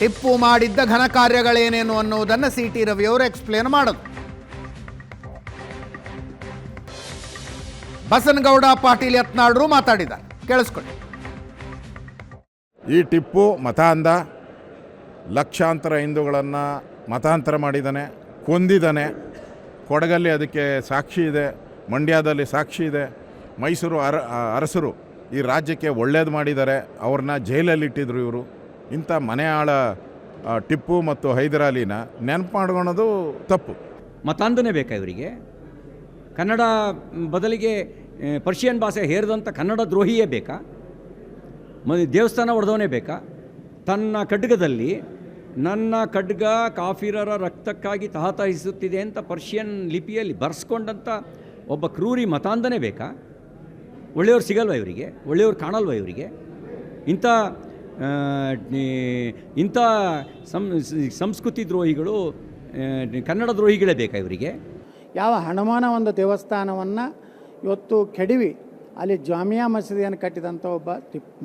ಟಿಪ್ಪು ಮಾಡಿದ್ದ ಘನ ಕಾರ್ಯಗಳೇನೇನು ಅನ್ನೋದನ್ನು CT ರವಿ ಅವರು ಎಕ್ಸ್ಪ್ಲೇನ್ ಮಾಡಿದ್ರು. ಬಸನಗೌಡ ಪಾಟೀಲ್ ಯತ್ನಾಳ್ರು ಮಾತಾಡಿದ್ದಾರೆ, ಕೇಳಿಸ್ಕೊಳ್ಳಿ. ಈ ಟಿಪ್ಪು ಮತಾಂಧ, ಲಕ್ಷಾಂತರ ಹಿಂದೂಗಳನ್ನು ಮತಾಂತರ ಮಾಡಿದ್ದಾನೆ, ಕೊಂದಿದ್ದಾನೆ. ಕೊಡಗಲ್ಲಿ ಅದಕ್ಕೆ ಸಾಕ್ಷಿ ಇದೆ, ಮಂಡ್ಯದಲ್ಲಿ ಸಾಕ್ಷಿ ಇದೆ. ಮೈಸೂರು ಅರಸರು ಈ ರಾಜ್ಯಕ್ಕೆ ಒಳ್ಳೇದು ಮಾಡಿದ್ದಾರೆ, ಅವ್ರನ್ನ ಜೈಲಲ್ಲಿಟ್ಟಿದ್ರು ಇವರು. ಇಂಥ ಮನೆಯಾಳ ಟಿಪ್ಪು ಮತ್ತು ಹೈದರಾಲಿನ ನೆನಪು ಮಾಡ್ಕೊಳೋದು ತಪ್ಪು. ಮತಾಂಧನೇ ಬೇಕಾ ಇವರಿಗೆ? ಕನ್ನಡ ಬದಲಿಗೆ ಪರ್ಷಿಯನ್ ಭಾಷೆ ಹೇರಿದಂಥ ಕನ್ನಡ ದ್ರೋಹಿಯೇ ಬೇಕಾ? ದೇವಸ್ಥಾನ ಹೊಡೆದವನೇ ಬೇಕಾ? ತನ್ನ ಖಡ್ಗದಲ್ಲಿ ನನ್ನ ಖಡ್ಗ ಕಾಫಿರರ ರಕ್ತಕ್ಕಾಗಿ ತಹತಹಿಸುತ್ತಿದೆ ಅಂತ ಪರ್ಷಿಯನ್ ಲಿಪಿಯಲ್ಲಿ ಬರೆಸ್ಕೊಂಡಂಥ ಒಬ್ಬ ಕ್ರೂರಿ ಮತಾಂಧನೇ ಬೇಕಾ? ಒಳ್ಳೆಯವ್ರು ಸಿಗಲ್ವ ಇವರಿಗೆ? ಒಳ್ಳೆಯವ್ರು ಕಾಣಲ್ವ ಇವರಿಗೆ? ಇಂಥ ಸಂಸ್ಕೃತಿ ದ್ರೋಹಿಗಳು, ಕನ್ನಡ ದ್ರೋಹಿಗಳೇ ಬೇಕಾ ಇವರಿಗೆ? ಯಾವ ಹನುಮಾನ ಒಂದು ದೇವಸ್ಥಾನವನ್ನು ಇವತ್ತು ಕೆಡವಿ ಅಲ್ಲಿ ಜಾಮಿಯಾ ಮಸೀದಿಯನ್ನು ಕಟ್ಟಿದಂಥ ಒಬ್ಬ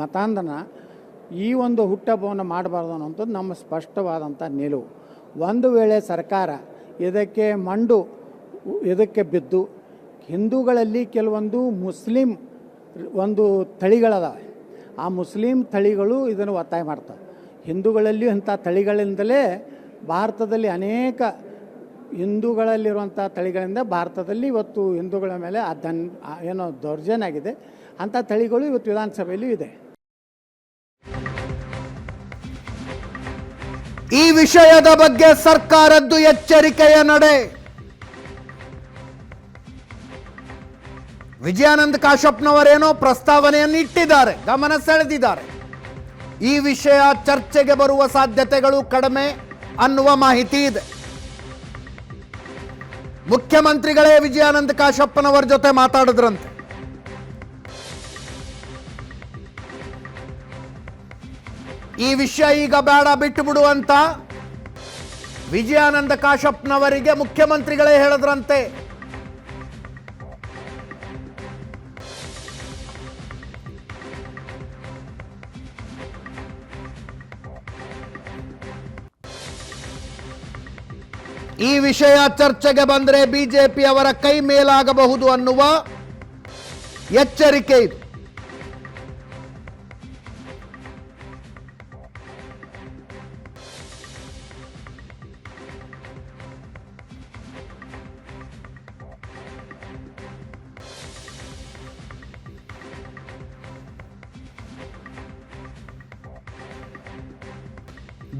ಮತಾಂಧನ ಈ ಒಂದು ಹುಟ್ಟಹಬ್ಬವನ್ನು ಮಾಡಬಾರ್ದು ಅನ್ನೋಂಥದ್ದು ನಮ್ಮ ಸ್ಪಷ್ಟವಾದಂಥ ನಿಲುವು. ಒಂದು ವೇಳೆ ಸರ್ಕಾರ ಇದಕ್ಕೆ ಬಿದ್ದು ಹಿಂದೂಗಳಲ್ಲಿ ಕೆಲವೊಂದು ಮುಸ್ಲಿಂ ಒಂದು ತಳಿಗಳದಾವೆ, ಆ ಮುಸ್ಲಿಂ ತಳಿಗಳು ಇದನ್ನು ಒತ್ತಾಯ ಮಾಡ್ತವೆ. ಹಿಂದೂಗಳಲ್ಲಿಯೂ ಇಂಥ ತಳಿಗಳಿಂದಲೇ ಭಾರತದಲ್ಲಿ ಅನೇಕ ಹಿಂದೂಗಳಲ್ಲಿರುವಂಥ ತಳಿಗಳಿಂದ ಭಾರತದಲ್ಲಿ ಇವತ್ತು ಹಿಂದೂಗಳ ಮೇಲೆ ಏನೋ ದೌರ್ಜನ್ಯ ಆಗಿದೆ. ಅಂಥ ತಳಿಗಳು ಇವತ್ತು ವಿಧಾನಸಭೆಯಲ್ಲೂ ಇದೆ. ಈ ವಿಷಯದ ಬಗ್ಗೆ ಸರ್ಕಾರದ್ದು ಎಚ್ಚರಿಕೆಯ ನಡೆ. ವಿಜಯಾನಂದ ಕಾಶಪ್ಪನವರೇನೋ ಪ್ರಸ್ತಾವನೆಯನ್ನು ಇಟ್ಟಿದ್ದಾರೆ, ಗಮನ ಸೆಳೆದಿದ್ದಾರೆ. ಈ ವಿಷಯ ಚರ್ಚೆಗೆ ಬರುವ ಸಾಧ್ಯತೆಗಳು ಕಡಿಮೆ ಅನ್ನುವ ಮಾಹಿತಿ ಇದೆ. ಮುಖ್ಯಮಂತ್ರಿಗಳೇ ವಿಜಯಾನಂದ ಕಾಶಪ್ಪನವರ ಜೊತೆ ಮಾತಾಡಿದ್ರಂತೆ. ಈ ವಿಷಯ ಈಗ ಬೇಡ, ಬಿಟ್ಟು ಬಿಡು ಅಂತ ವಿಜಯಾನಂದ ಕಾಶಪ್ಪನವರಿಗೆ ಮುಖ್ಯಮಂತ್ರಿಗಳೇ ಹೇಳಿದ್ರಂತೆ. ಈ ವಿಷಯ ಚರ್ಚೆಗೆ ಬಂದರೆ ಬಿಜೆಪಿ ಅವರ ಕೈ ಮೇಲಾಗಬಹುದು ಅನ್ನುವ ಎಚ್ಚರಿಕೆ ಇದು.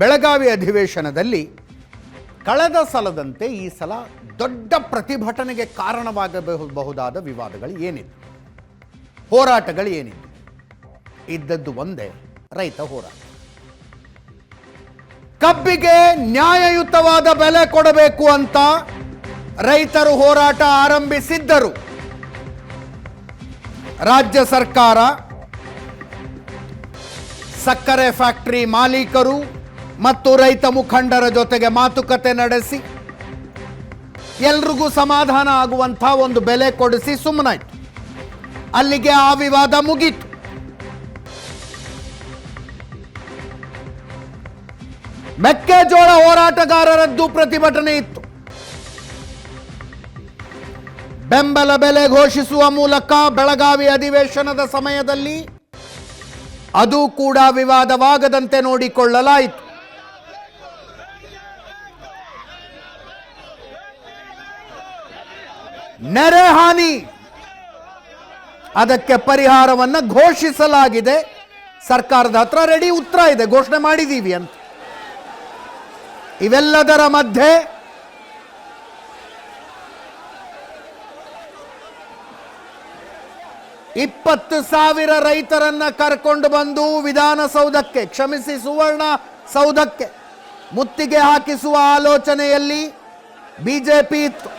ಬೆಳಗಾವಿ ಅಧಿವೇಶನದಲ್ಲಿ ಕಳೆದ ಸಲದಂತೆ ಈ ಸಲ ದೊಡ್ಡ ಪ್ರತಿಭಟನೆಗೆ ಕಾರಣವಾಗಬಹುದಾದ ವಿವಾದಗಳು ಏನಿತ್ತು, ಹೋರಾಟಗಳು ಏನಿತ್ತು? ಇದ್ದದ್ದು ಒಂದೇ, ರೈತ ಹೋರಾಟ. ಕಬ್ಬಿಗೆ ನ್ಯಾಯಯುತವಾದ ಬೆಲೆ ಕೊಡಬೇಕು ಅಂತ ರೈತರು ಹೋರಾಟ ಆರಂಭಿಸಿದ್ದರು. ರಾಜ್ಯ ಸರ್ಕಾರ, ಸಕ್ಕರೆ ಫ್ಯಾಕ್ಟರಿ ಮಾಲೀಕರು ಮತ್ತು ರೈತ ಮುಖಂಡರ ಜೊತೆಗೆ ಮಾತುಕತೆ ನಡೆಸಿ ಎಲ್ರಿಗೂ ಸಮಾಧಾನ ಆಗುವಂಥ ಒಂದು ಬೆಲೆ ಕೊಡಿಸಿ ಸುಮ್ಮನಾಯ್ತು. ಅಲ್ಲಿಗೆ ಆ ವಿವಾದ ಮುಗೀತು. ಮೆಕ್ಕೆಜೋಳ ಹೋರಾಟಗಾರರದ್ದು ಪ್ರತಿಭಟನೆ ಇತ್ತು. ಬೆಂಬಲ ಬೆಲೆ ಘೋಷಿಸುವ ಮೂಲಕ ಬೆಳಗಾವಿ ಅಧಿವೇಶನದ ಸಮಯದಲ್ಲಿ ಅದು ಕೂಡ ವಿವಾದವಾಗದಂತೆ ನೋಡಿಕೊಳ್ಳಲಾಯಿತು. ನೆರೆ ಹಾನಿ, ಅದಕ್ಕೆ ಪರಿಹಾರವನ್ನು ಘೋಷಿಸಲಾಗಿದೆ. ಸರ್ಕಾರದ ಹತ್ರ ರೆಡಿ ಉತ್ತರ ಇದೆ, ಘೋಷಣೆ ಮಾಡಿದ್ದೀವಿ ಅಂತ. ಇವೆಲ್ಲದರ ಮಧ್ಯೆ ಇಪ್ಪತ್ತು ಸಾವಿರ ರೈತರನ್ನ ಕರ್ಕೊಂಡು ಬಂದು ವಿಧಾನಸೌಧಕ್ಕೆ, ಕ್ಷಮಿಸಿ ಸುವರ್ಣ ಸೌಧಕ್ಕೆ ಮುತ್ತಿಗೆ ಹಾಕಿಸುವ ಆಲೋಚನೆಯಲ್ಲಿ ಬಿಜೆಪಿ ಇತ್ತು.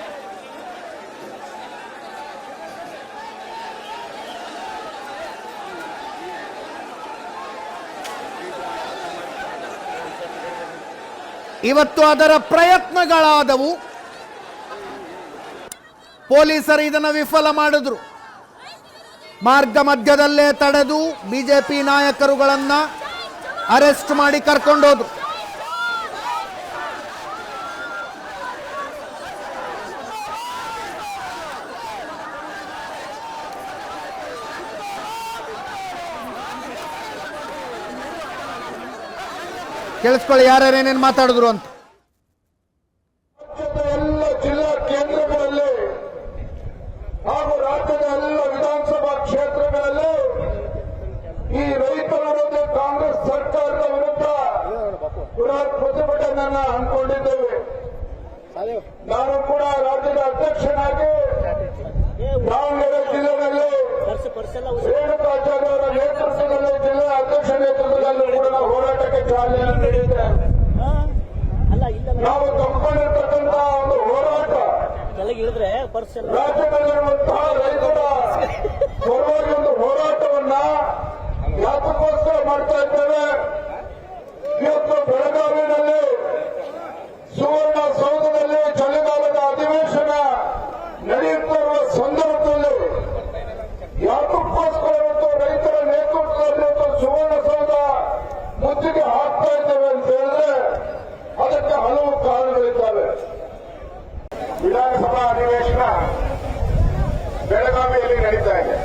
ಇವತ್ತು ಅದರ ಪ್ರಯತ್ನಗಳಾದವು. ಪೊಲೀಸರು ಇದನ್ನು ವಿಫಲ ಮಾಡಿದ್ರು. ಮಾರ್ಗ ಮಧ್ಯದಲ್ಲೇ ತಡೆದು ಬಿಜೆಪಿ ನಾಯಕರುಗಳನ್ನು ಅರೆಸ್ಟ್ ಮಾಡಿ ಕರ್ಕೊಂಡೋದ್ರು. ಕೇಳಿಸ್ಕೊಳ್ಳಿ ಯಾರ್ಯಾರೇನೇನು ಮಾತಾಡಿದ್ರು ಅಂತ. ಎಲ್ಲ ಜಿಲ್ಲಾ ಕೇಂದ್ರಗಳಲ್ಲಿ ಹಾಗೂ ರಾಜ್ಯದ ಎಲ್ಲ ವಿಧಾನಸಭಾ ಕ್ಷೇತ್ರಗಳಲ್ಲಿ ಈ ರೈತರ ವಿರುದ್ಧ ಕಾಂಗ್ರೆಸ್ ಸರ್ಕಾರದ ವಿರುದ್ಧ ಬೃಹತ್ ಪ್ರತಿಭಟನೆಯನ್ನ ಹಮ್ಮಿಕೊಂಡಿದ್ದೇವೆ. ನಾನು ಕೂಡ ರಾಜ್ಯದ ಅಧ್ಯಕ್ಷನಾಗಿ ದಾವಣಗೆರೆ ಜಿಲ್ಲೆಯಲ್ಲಿ ರೇಣುಕಾಚಾರ್ಯ ಅವರ ನೇತೃತ್ವದಲ್ಲಿ ಜಿಲ್ಲಾ ಅಧ್ಯಕ್ಷ ನೇತೃತ್ವದಲ್ಲಿ ಕೂಡ ನಾವು ಹೋರಾಟಕ್ಕೆ ಚಾಲನೆ ನೀಡಿದ್ದೇವೆ. ನಾವು ತಮ್ಮಿರ್ತಕ್ಕಂತಹ ಒಂದು ಹೋರಾಟ ರಾಜ್ಯದಲ್ಲಿರುವಂತಹ ರೈತರ ಪರವಾಗಿ ಒಂದು ಹೋರಾಟವನ್ನ ಯಾತಕ್ಕೋಸ್ಕರ ಮಾಡ್ತಾ ಇದ್ದೇವೆ. ಇವತ್ತು ಬೆಳಗಾವಿನಲ್ಲಿ ಸುವರ್ಣ ಸೌಧದಲ್ಲಿ ಚಳಿಗಾಲದ ಅಧಿವೇಶನ ನಡೆಯುತ್ತಿರುವ ಸಂದರ್ಭದಲ್ಲಿ ಯಾತಕ್ಕೋಸ್ಕರ ಇವತ್ತು ರೈತರ ನೇತೃತ್ವದಲ್ಲಿ ಸುವರ್ಣ ಸೌಧ ಮುತ್ತಿಗೆ ಹಾಕ್ತಾ ಇದ್ದೇವೆ ಅಂತ ಹೇಳಿದ್ರೆ ಅದಕ್ಕೆ ಹಲವು ಕಾರಣಗಳಿದ್ದಾವೆ. ವಿಧಾನಸಭಾ ಅಧಿವೇಶನ ಬೆಳಗಾವಿಯಲ್ಲಿ ನಡೀತಾ ಇದೆ.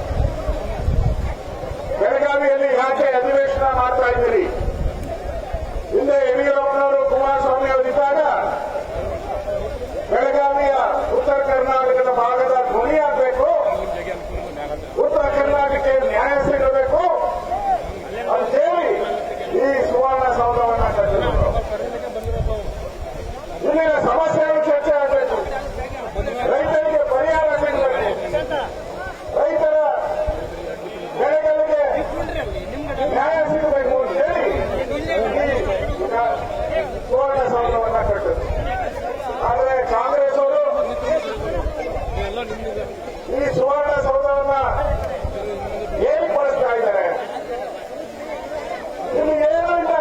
ಬೆಳಗಾವಿಯಲ್ಲಿ ಯಾಕೆ ಅಧಿವೇಶನ ಮಾಡ್ತಾ ಇದ್ದೀರಿ? ಹಿಂದೆ ಯಡಿಯೂರಪ್ಪನವರು ಕುಮಾರಸ್ವಾಮಿ ಅವರಿದ್ದಾಗ ಬೆಳಗಾವಿಯ ಉತ್ತರ ಕರ್ನಾಟಕದ ಭಾಗದ ಧ್ವನಿಯಾಗಬೇಕು, ಉತ್ತರ ಕರ್ನಾಟಕಕ್ಕೆ ನ್ಯಾಯ ಸಿಗಬೇಕು ಅಂತೇಳಿ ಈ ಸುವರ್ಣ ಸೌಧವನ್ನು ಕಟ್ಟಿದರು. ಇಲ್ಲಿನ ಸಮಸ್ಯೆಗಳು ಚರ್ಚೆ ಆಗಬೇಕು, ರೈತರಿಗೆ ಪರಿಹಾರ ಸಿಗಬೇಕು, ರೈತರ ಬೆಳೆಗಳಿಗೆ ನ್ಯಾಯ ಸಿಗಬೇಕು ಅಂತೇಳಿ ಸುವರ್ಣ ಸೌಧವನ್ನು ಕಟ್ಟಿದರು. ಆದರೆ ಕಾಂಗ್ರೆಸ್ ಅವರು ಈ ಸುವರ್ಣ ಸೌಧವನ್ನ ಏನು ಬಳಸ್ತಾ ಇದ್ದಾರೆ? ಇಲ್ಲಿ ಏನೂ ಇಲ್ಲ.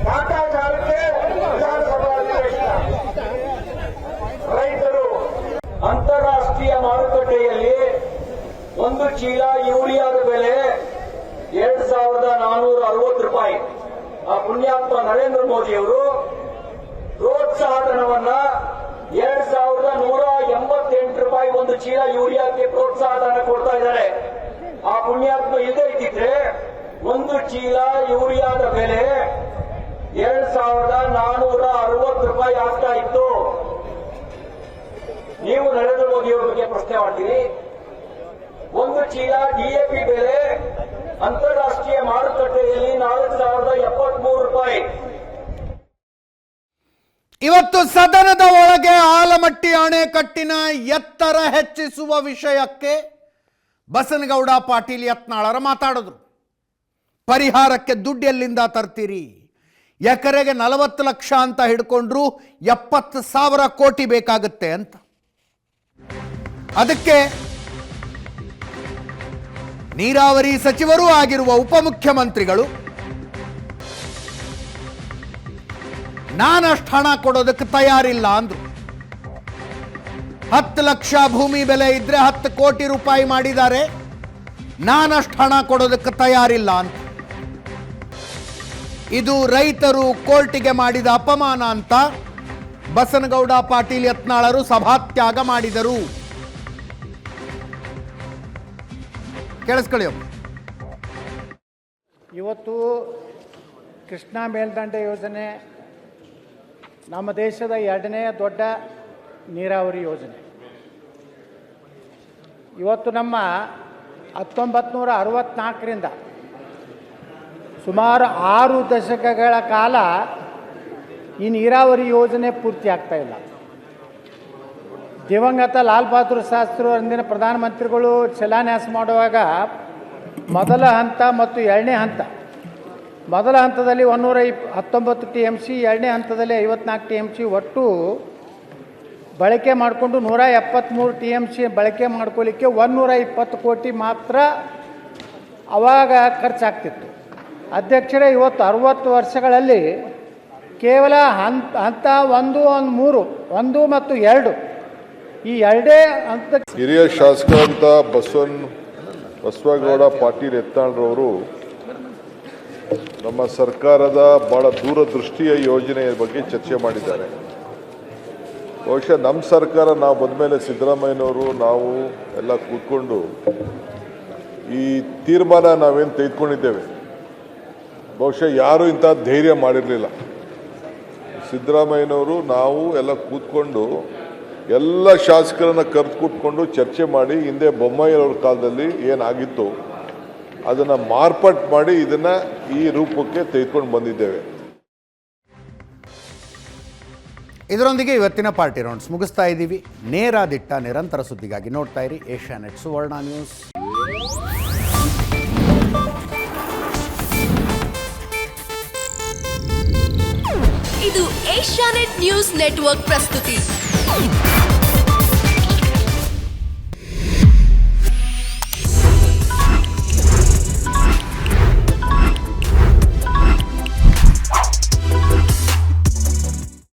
ಕಾಟಾಚಾರಕ್ಕೆ ವಿಧಾನಸಭಾ ಅಧಿವೇಶನ. ರೈತರು ಅಂತಾರಾಷ್ಟ್ರೀಯ ಮಾರುಕಟ್ಟೆಯಲ್ಲಿ ಒಂದು ಚೀಲ ಯೂರಿಯಾದ ಬೆಲೆ 2460 ರೂಪಾಯಿ. ಆ ಪುಣ್ಯಾತ್ಮ ನರೇಂದ್ರ ಮೋದಿ ಅವರು ಪ್ರೋತ್ಸಾಹಧನವನ್ನ 2188 ರೂಪಾಯಿ ಒಂದು ಚೀಲ ಯೂರಿಯಾಕ್ಕೆ ಪ್ರೋತ್ಸಾಹಧನ ಕೊಡ್ತಾ ಇದ್ದಾರೆ. ಆ ಪುಣ್ಯಾತ್ಮ ಇಲ್ಲದೆ ಇದ್ದಿದ್ರೆ ಒಂದು ಚೀಲ ಯೂರಿಯಾದ ಬೆಲೆ 2460 ರೂಪಾಯಿ ಆಗ್ತಾ ಇತ್ತು. ನೀವು ನರೇಂದ್ರ ಮೋದಿ ಅವರ ಬಗ್ಗೆ ಪ್ರಶ್ನೆ ಮಾಡ್ತೀರಿ. ಒಂದು ಚೀಲ ಡಿಎಪಿ ಬೆಲೆ ಅಂತಾರಾಷ್ಟ್ರೀಯ ಮಾರುಕಟ್ಟೆಯಲ್ಲಿ 4073 ರೂಪಾಯಿ. ಇವತ್ತು ಸದನದ ಒಳಗೆ ಆಲಮಟ್ಟಿ ಅಣೆಕಟ್ಟಿನ ಎತ್ತರ ಹೆಚ್ಚಿಸುವ ವಿಷಯಕ್ಕೆ ಬಸನಗೌಡ ಪಾಟೀಲ್ ಯತ್ನಾಳರ ಮಾತಾಡಿದ್ರು. ಪರಿಹಾರಕ್ಕೆ ದುಡ್ಡು ಎಲ್ಲಿಂದ ತರ್ತೀರಿ? ಎಕರೆಗೆ 40 ಲಕ್ಷ ಅಂತ ಹಿಡ್ಕೊಂಡ್ರು 70,000 ಕೋಟಿ ಬೇಕಾಗುತ್ತೆ ಅಂತ. ಅದಕ್ಕೆ ನೀರಾವರಿ ಸಚಿವರೂ ಆಗಿರುವ ಉಪಮುಖ್ಯಮಂತ್ರಿಗಳು ನಾನಷ್ಟು ಹಣ ಕೊಡೋದಕ್ಕೆ ತಯಾರಿಲ್ಲ ಅಂದ್ರು. 10 ಲಕ್ಷ ಭೂಮಿ ಬೆಲೆ ಇದ್ರೆ 10 ಕೋಟಿ ರೂಪಾಯಿ ಮಾಡಿದ್ದಾರೆ, ನಾನಷ್ಟು ಹಣ ಕೊಡೋದಕ್ಕೆ ತಯಾರಿಲ್ಲ ಅಂತ. ಇದು ರೈತರು ಕೋರ್ಟಿಗೆ ಮಾಡಿದ ಅಪಮಾನ ಅಂತ ಬಸನಗೌಡ ಪಾಟೀಲ್ ಯತ್ನಾಳರು ಸಭಾತ್ಯಾಗ ಮಾಡಿದರು. ಕೇಳಿಸ್ಕೊಳ್ಳಿ. ಇವತ್ತು ಕೃಷ್ಣಾ ಮೇಲ್ದಂಡೆ ಯೋಜನೆ ನಮ್ಮ ದೇಶದ 2ನೇ ದೊಡ್ಡ ನೀರಾವರಿ ಯೋಜನೆ. ಇವತ್ತು ನಮ್ಮ 1964ರಿಂದ ಸುಮಾರು 6 ದಶಕಗಳ ಕಾಲ ಈ ನೀರಾವರಿ ಯೋಜನೆ ಪೂರ್ತಿ ಆಗ್ತಾ ಇಲ್ಲ. ದಿವಂಗತ ಲಾಲ್ ಬಹದ್ದೂರ್ ಶಾಸ್ತ್ರಿ ಅಂದಿನ ಪ್ರಧಾನಮಂತ್ರಿಗಳು ಶಿಲಾನ್ಯಾಸ ಮಾಡುವಾಗ ಮೊದಲ ಹಂತ ಮತ್ತು 2ನೇ ಹಂತ, ಮೊದಲ ಹಂತದಲ್ಲಿ 119 TMC, 2ನೇ ಹಂತದಲ್ಲಿ 54 TMC ಒಟ್ಟು ಬಳಕೆ ಮಾಡಿಕೊಂಡು 173 TMC ಬಳಕೆ ಮಾಡ್ಕೊಳ್ಳಿಕ್ಕೆ 120 ಕೋಟಿ ಮಾತ್ರ ಆವಾಗ ಖರ್ಚಾಗ್ತಿತ್ತು. ಅಧ್ಯಕ್ಷರೇ, ಇವತ್ತು 60 ವರ್ಷಗಳಲ್ಲಿ ಕೇವಲ ಹಂತ 1, 3, 1 ಮತ್ತು 2 ಈ 2 ಹಂತ. ಹಿರಿಯ ಶಾಸಕರಂತ ಬಸವಗೌಡ ಪಾಟೀಲ್ ಯತ್ನಾಳ್ರವರು ನಮ್ಮ ಸರ್ಕಾರದ ಬಹಳ ದೂರದೃಷ್ಟಿಯ ಯೋಜನೆಯ ಬಗ್ಗೆ ಚರ್ಚೆ ಮಾಡಿದ್ದಾರೆ. ಬಹುಶಃ ನಮ್ಮ ಸರ್ಕಾರ ನಾವು ಬಂದಮೇಲೆ ಸಿದ್ದರಾಮಯ್ಯನವರು ನಾವು ಎಲ್ಲ ಕೂತ್ಕೊಂಡು ಈ ತೀರ್ಮಾನ ನಾವೇನು ತೆಗೆದುಕೊಂಡಿದ್ದೇವೆ, ಬಹುಶಃ ಯಾರೂ ಇಂಥ ಧೈರ್ಯ ಮಾಡಿರಲಿಲ್ಲ. ಸಿದ್ದರಾಮಯ್ಯನವರು ನಾವು ಎಲ್ಲ ಕೂತ್ಕೊಂಡು ಎಲ್ಲ ಶಾಸಕರನ್ನು ಕರೆದು ಕೂತ್ಕೊಂಡು ಚರ್ಚೆ ಮಾಡಿ ಹಿಂದೆ ಬೊಮ್ಮಾಯಿಯವ್ರ ಕಾಲದಲ್ಲಿ ಏನಾಗಿತ್ತು ಅದನ್ನು ಮಾರ್ಪಾಟ್ ಮಾಡಿ ಇದನ್ನು ಈ ರೂಪಕ್ಕೆ ತೆಗೆದುಕೊಂಡು ಬಂದಿದ್ದೇವೆ. ಇದರೊಂದಿಗೆ ಇವತ್ತಿನ ಪಾರ್ಟಿ ರೌಂಡ್ಸ್ ಮುಗಿಸ್ತಾ ಇದ್ದೀವಿ. ನೇರ ದಿಟ್ಟ ನಿರಂತರ ಸುದ್ದಿಗಾಗಿ ನೋಡ್ತಾ ಇರಿ ಏಷ್ಯಾನೆಟ್ ಸುವರ್ಣ ನ್ಯೂಸ್. ಇದು ಏಷ್ಯಾನೆಟ್ ನ್ಯೂಸ್ ನೆಟ್ವರ್ಕ್ ಪ್ರಸ್ತುತಿ.